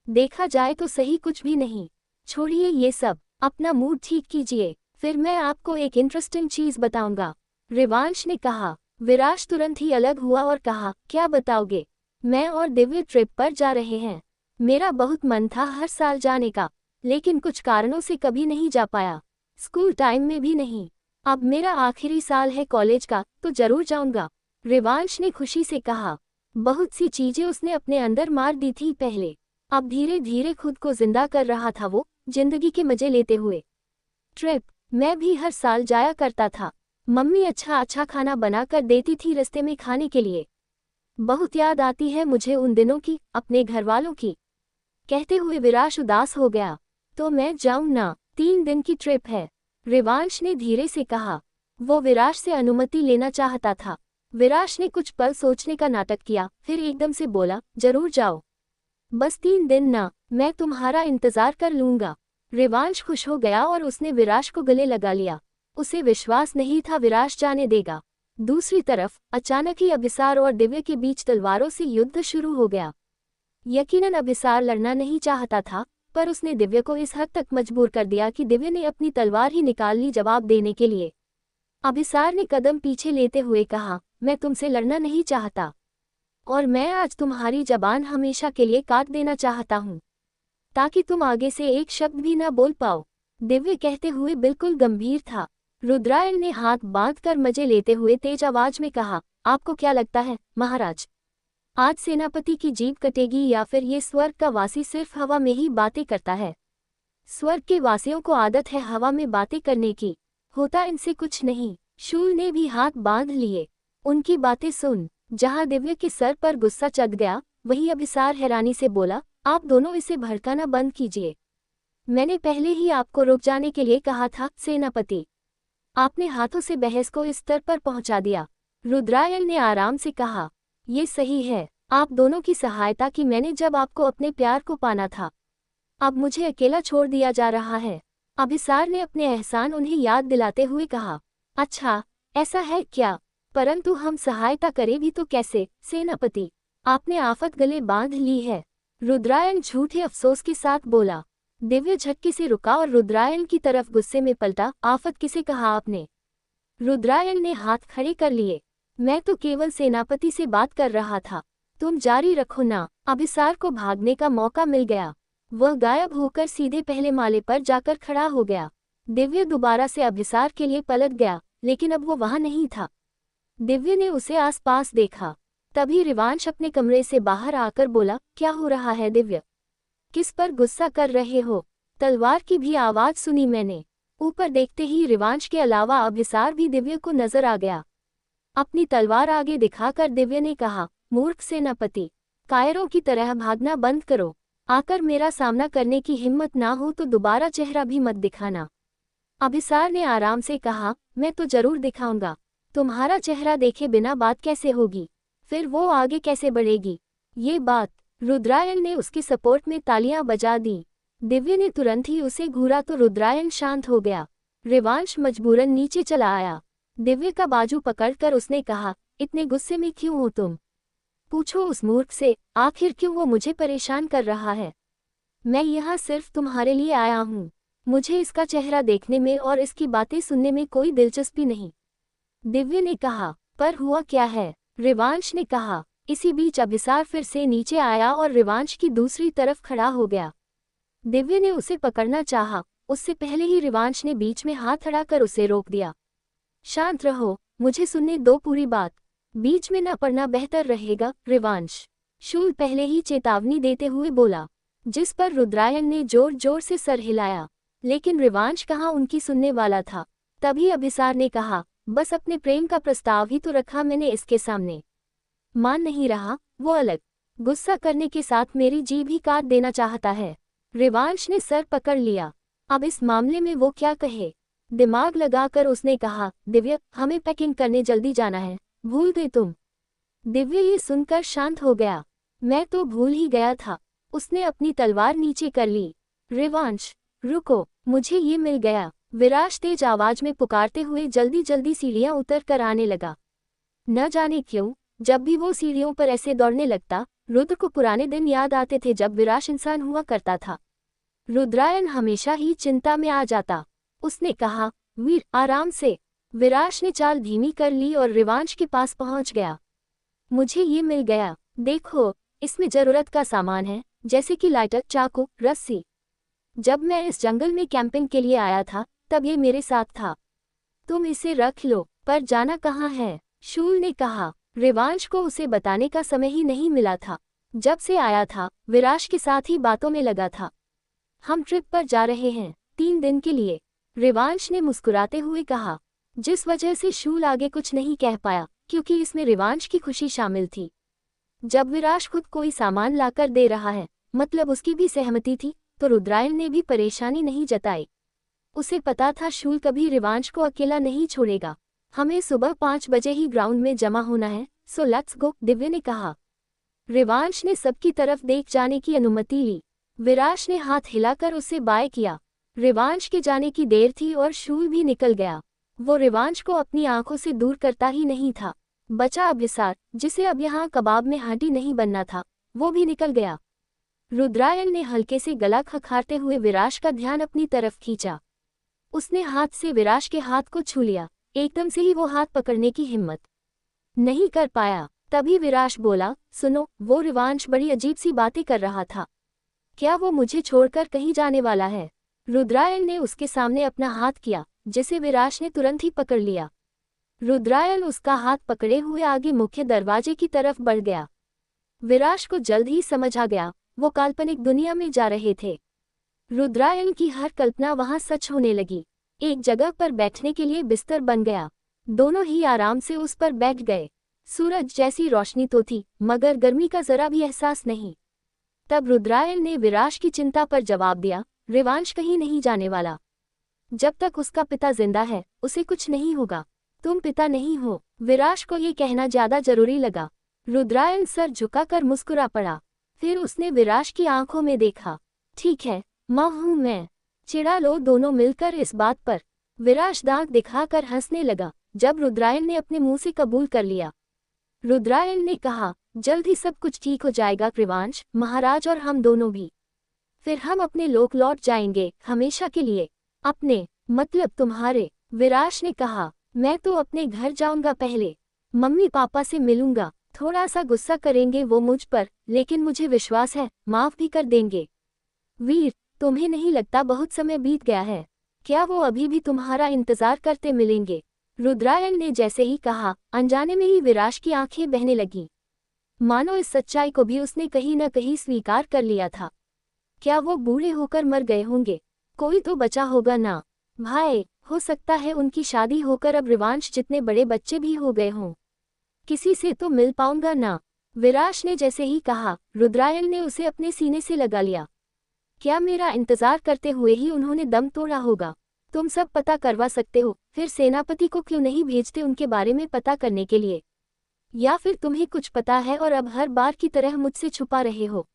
देखा जाए तो सही कुछ भी नहीं। छोड़िए ये सब, अपना मूड ठीक कीजिए, फिर मैं आपको एक इंटरेस्टिंग चीज बताऊंगा, रिवांश ने कहा। विराश तुरंत ही अलग हुआ और कहा, क्या बताओगे? मैं और दिव्य ट्रिप पर जा रहे हैं। मेरा बहुत मन था हर साल जाने का, लेकिन कुछ कारणों से कभी नहीं जा पाया, स्कूल टाइम में भी नहीं। अब मेरा आखिरी साल है कॉलेज का, तो जरूर जाऊंगा, रिवांश ने खुशी से कहा। बहुत सी चीजें उसने अपने अंदर मार दी थी पहले, अब धीरे धीरे खुद को जिंदा कर रहा था वो, जिंदगी के मजे लेते हुए। ट्रिप, मैं भी हर साल जाया करता था। मम्मी अच्छा अच्छा खाना बनाकर देती थी रास्ते में खाने के लिए। बहुत याद आती है मुझे उन दिनों की, अपने घरवालों की। कहते हुए विराश उदास हो गया। तो मैं जाऊं ना, 3 दिन की ट्रिप है, रिवांश ने धीरे से कहा। वो विराश से अनुमति लेना चाहता था। विराश ने कुछ पल सोचने का नाटक किया, फिर एकदम से बोला, जरूर जाओ। बस 3 दिन ना, मैं तुम्हारा इंतजार कर लूंगा। रिवांश खुश हो गया और उसने विराश को गले लगा लिया। उसे विश्वास नहीं था विराश जाने देगा। दूसरी तरफ अचानक ही अभिसार और दिव्य के बीच तलवारों से युद्ध शुरू हो गया। यकीनन अभिसार लड़ना नहीं चाहता था, पर उसने दिव्य को इस हद तक मजबूर कर दिया कि दिव्य ने अपनी तलवार ही निकाल ली जवाब देने के लिए। अभिसार ने कदम पीछे लेते हुए कहा, मैं तुमसे लड़ना नहीं चाहता, और मैं आज तुम्हारी जबान हमेशा के लिए काट देना चाहता हूँ, ताकि तुम आगे से एक शब्द भी न बोल पाओ। दिव्य कहते हुए बिल्कुल गंभीर था। रुद्रायण ने हाथ बांधकर मजे लेते हुए तेज आवाज में कहा, आपको क्या लगता है महाराज, आज सेनापति की जीभ कटेगी या फिर ये स्वर्ग का वासी सिर्फ हवा में ही बातें करता है? स्वर्ग के वासियों को आदत है हवा में बातें करने की, होता इनसे कुछ नहीं। शूल ने भी हाथ बांध लिए। उनकी बातें सुन। जहां दिव्य के सर पर गुस्सा चढ़ गया, वहीं अभिसार हैरानी से बोला, आप दोनों इसे भड़काना बंद कीजिए। मैंने पहले ही आपको रुक जाने के लिए कहा था सेनापति। आपने हाथों से बहस को इस स्तर पर पहुंचा दिया। रुद्रायण ने आराम से कहा, ये सही है, आप दोनों की सहायता की मैंने जब आपको अपने प्यार को पाना था। अब मुझे अकेला छोड़ दिया जा रहा है। अभिसार ने अपने एहसान उन्हें याद दिलाते हुए कहा, अच्छा ऐसा है क्या, परंतु हम सहायता करें भी तो कैसे सेनापति, आपने आफत गले बांध ली है। रुद्रायण झूठे अफसोस के साथ बोला। दिव्य झटके से रुका और रुद्रायण की तरफ गुस्से में पलटा, आफत किसे कहा आपने? रुद्रायण ने हाथ खड़े कर लिए। मैं तो केवल सेनापति से बात कर रहा था, तुम जारी रखो ना। अभिसार को भागने का मौका मिल गया। वह गायब होकर सीधे पहले माले पर जाकर खड़ा हो गया। दिव्य दोबारा से अभिसार के लिए पलट गया, लेकिन अब वो वहां नहीं था। दिव्य ने उसे आसपास देखा। तभी रिवांश अपने कमरे से बाहर आकर बोला, क्या हो रहा है दिव्य? किस पर गुस्सा कर रहे हो? तलवार की भी आवाज सुनी मैंने। ऊपर देखते ही रिवांश के अलावा अभिसार भी दिव्य को नजर आ गया। अपनी तलवार आगे दिखाकर दिव्य ने कहा, मूर्ख सेनापति, कायरों की तरह भागना बंद करो। आकर मेरा सामना करने की हिम्मत ना हो तो दोबारा चेहरा भी मत दिखाना। अभिसार ने आराम से कहा, मैं तो जरूर दिखाऊंगा। तुम्हारा चेहरा देखे बिना बात कैसे होगी, फिर वो आगे कैसे बढ़ेगी? ये बात रुद्रायण ने उसके सपोर्ट में तालियां बजा दी। दिव्य ने तुरंत ही उसे घूरा तो रुद्रायण शांत हो गया। रिवांश मजबूरन नीचे चला आया। दिव्य का बाजू पकड़कर उसने कहा, इतने गुस्से में क्यों हो तुम? पूछो उस मूर्ख से, आखिर क्यों वो मुझे परेशान कर रहा है? मैं यहाँ सिर्फ तुम्हारे लिए आया हूँ। मुझे इसका चेहरा देखने में और इसकी बातें सुनने में कोई दिलचस्पी नहीं। दिव्य ने कहा, पर हुआ क्या है? रिवांश ने कहा। इसी बीच अभिसार फिर से नीचे आया और रिवांश की दूसरी तरफ खड़ा हो गया। दिव्य ने उसे पकड़ना चाहा, उससे पहले ही रिवांश ने बीच में हाथ अड़ाकर उसे रोक दिया। शांत रहो, मुझे सुनने दो पूरी बात। बीच में न पड़ना बेहतर रहेगा। रिवांश शूल पहले ही चेतावनी देते हुए बोला, जिस पर रुद्रायण ने जोर जोर से सर हिलाया, लेकिन रिवांश कहाँ उनकी सुनने वाला था। तभी अभिसार ने कहा, बस अपने प्रेम का प्रस्ताव ही तो रखा मैंने इसके सामने। मान नहीं रहा, वो अलग गुस्सा करने के साथ मेरी जीभ ही काट देना चाहता है। रिवांश ने सर पकड़ लिया। अब इस मामले में वो क्या कहे? दिमाग लगाकर उसने कहा, दिव्य, हमें पैकिंग करने जल्दी जाना है, भूल गए तुम? दिव्य ये सुनकर शांत हो गया। मैं तो भूल ही गया था। उसने अपनी तलवार नीचे कर ली। रिवांश, रुको, मुझे ये मिल गया। विराज तेज आवाज में पुकारते हुए जल्दी जल्दी सीढ़ियां उतर कर आने लगा। न जाने क्यों, जब भी वो सीढ़ियों पर ऐसे दौड़ने लगता, रुद्र को पुराने दिन याद आते थे जब विराज इंसान हुआ करता था। रुद्रायण हमेशा ही चिंता में आ जाता। उसने कहा, वीर, आराम से। विराज ने चाल धीमी कर ली और रिवांश के पास पहुंच गया। मुझे ये मिल गया, देखो, इसमें जरूरत का सामान है, जैसे कि लाइटर, चाकू, रस्सी। जब मैं इस जंगल में कैंपिंग के लिए आया था, तब ये मेरे साथ था। तुम इसे रख लो, पर जाना कहाँ है? शूल ने कहा। रिवांश को उसे बताने का समय ही नहीं मिला था। जब से आया था, विराज के साथ ही बातों में लगा था। हम ट्रिप पर जा रहे हैं, 3 दिन के लिए, रिवांश ने मुस्कुराते हुए कहा, जिस वजह से शूल आगे कुछ नहीं कह पाया, क्योंकि इसमें रिवांश की खुशी शामिल थी। जब विराज खुद कोई सामान लाकर दे रहा है, मतलब उसकी भी सहमति थी, तो रुद्रायण ने भी परेशानी नहीं जताई। उसे पता था शूल कभी रिवांश को अकेला नहीं छोड़ेगा। हमें सुबह 5 बजे ही ग्राउंड में जमा होना है, सो लेट्स गो, दिव्य ने कहा। रिवांश ने सबकी तरफ देख जाने की अनुमति ली। विराज ने हाथ हिलाकर उसे बाय किया। रिवांश के जाने की देर थी और शूल भी निकल गया। वो रिवांश को अपनी आंखों से दूर करता ही नहीं था। बचा अभिसार, जिसे अब यहाँ कबाब में हांडी नहीं बनना था, वो भी निकल गया। रुद्रायण ने हल्के से गला खखारते हुए विराज का ध्यान अपनी तरफ खींचा। उसने हाथ से विराज के हाथ को छू लिया। एकदम से ही वो हाथ पकड़ने की हिम्मत नहीं कर पाया। तभी विराज बोला, सुनो, वो रिवांश बड़ी अजीब सी बातें कर रहा था। क्या वो मुझे छोड़कर कहीं जाने वाला है? रुद्रायण ने उसके सामने अपना हाथ किया, जिसे विराज ने तुरंत ही पकड़ लिया। रुद्रायण उसका हाथ पकड़े हुए आगे मुख्य दरवाजे की तरफ बढ़ गया। विराज को जल्द ही समझ आ गया, वो काल्पनिक दुनिया में जा रहे थे। रुद्रायण की हर कल्पना वहां सच होने लगी। एक जगह पर बैठने के लिए बिस्तर बन गया। दोनों ही आराम से उस पर बैठ गए। सूरज जैसी रोशनी तो थी, मगर गर्मी का जरा भी एहसास नहीं। तब रुद्रायण ने विराज की चिंता पर जवाब दिया, रिवांश कहीं नहीं जाने वाला। जब तक उसका पिता जिंदा है, उसे कुछ नहीं होगा। तुम पिता नहीं हो। विराज को ये कहना ज्यादा जरूरी लगा। रुद्रायण सर झुकाकर मुस्कुरा पड़ा। फिर उसने विराज की आंखों में देखा। ठीक है, माँ हूं मैं। चिढ़ा लो दोनों मिलकर इस बात पर। विराश दांत दिखाकर हंसने लगा जब रुद्रायण ने अपने मुंह से कबूल कर लिया। रुद्रायण ने कहा, जल्द ही सब कुछ ठीक हो जाएगा कृवांश महाराज, और हम दोनों भी। फिर हम अपने लोक लौट जाएंगे हमेशा के लिए। अपने मतलब तुम्हारे। विराश ने कहा, मैं तो अपने घर जाऊंगा, पहले मम्मी पापा से मिलूंगा। थोड़ा सा गुस्सा करेंगे वो मुझ पर, लेकिन मुझे विश्वास है माफ भी कर देंगे। वीर, तुम्हें नहीं लगता बहुत समय बीत गया है? क्या वो अभी भी तुम्हारा इंतजार करते मिलेंगे? रुद्रायण ने जैसे ही कहा, अनजाने में ही विराश की आंखें बहने लगीं। मानो इस सच्चाई को भी उसने कहीं न कहीं स्वीकार कर लिया था। क्या वो बूढ़े होकर मर गए होंगे? कोई तो बचा होगा ना? भाई, हो सकता है उनकी शादी होकर अब रिवांश जितने बड़े बच्चे भी हो गए हों। किसी से तो मिल पाऊंगा ना? विराश ने जैसे ही कहा, रुद्रायण ने उसे अपने सीने से लगा लिया। क्या मेरा इंतजार करते हुए ही उन्होंने दम तोड़ा होगा? तुम सब पता करवा सकते हो, फिर सेनापति को क्यों नहीं भेजते उनके बारे में पता करने के लिए? या फिर तुम्हें कुछ पता है और अब हर बार की तरह मुझसे छुपा रहे हो?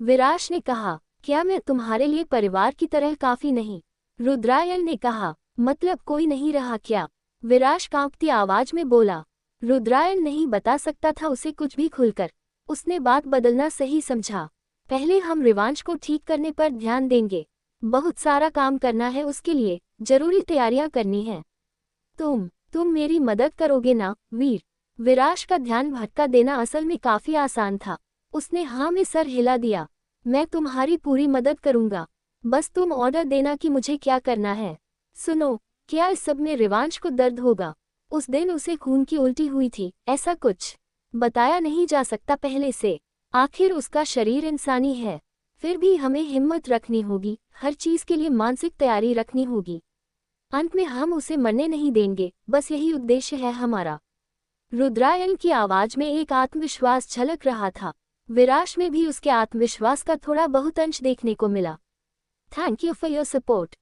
विराश ने कहा, क्या मैं तुम्हारे लिए परिवार की तरह काफी नहीं? रुद्रायण ने कहा, मतलब कोई नहीं रहा क्या? विराश कांपती आवाज में बोला। रुद्रायण नहीं बता सकता था उसे कुछ भी खुलकर। उसने बात बदलना सही समझा। पहले हम रिवांश को ठीक करने पर ध्यान देंगे। बहुत सारा काम करना है उसके लिए, जरूरी तैयारियां करनी है। तुम मेरी मदद करोगे ना वीर? विराश का ध्यान भटका देना असल में काफी आसान था। उसने हाँ में सर हिला दिया। मैं तुम्हारी पूरी मदद करूंगा, बस तुम ऑर्डर देना कि मुझे क्या करना है। सुनो, क्या इस सब में रिवांश को दर्द होगा? उस दिन उसे खून की उल्टी हुई थी, ऐसा कुछ बताया नहीं जा सकता पहले से। आखिर उसका शरीर इंसानी है। फिर भी हमें हिम्मत रखनी होगी, हर चीज के लिए मानसिक तैयारी रखनी होगी। अंत में हम उसे मरने नहीं देंगे, बस यही उद्देश्य है हमारा। रुद्रायण की आवाज में एक आत्मविश्वास झलक रहा था। विराश में भी उसके आत्मविश्वास का थोड़ा बहुत अंश देखने को मिला। Thank you for your support.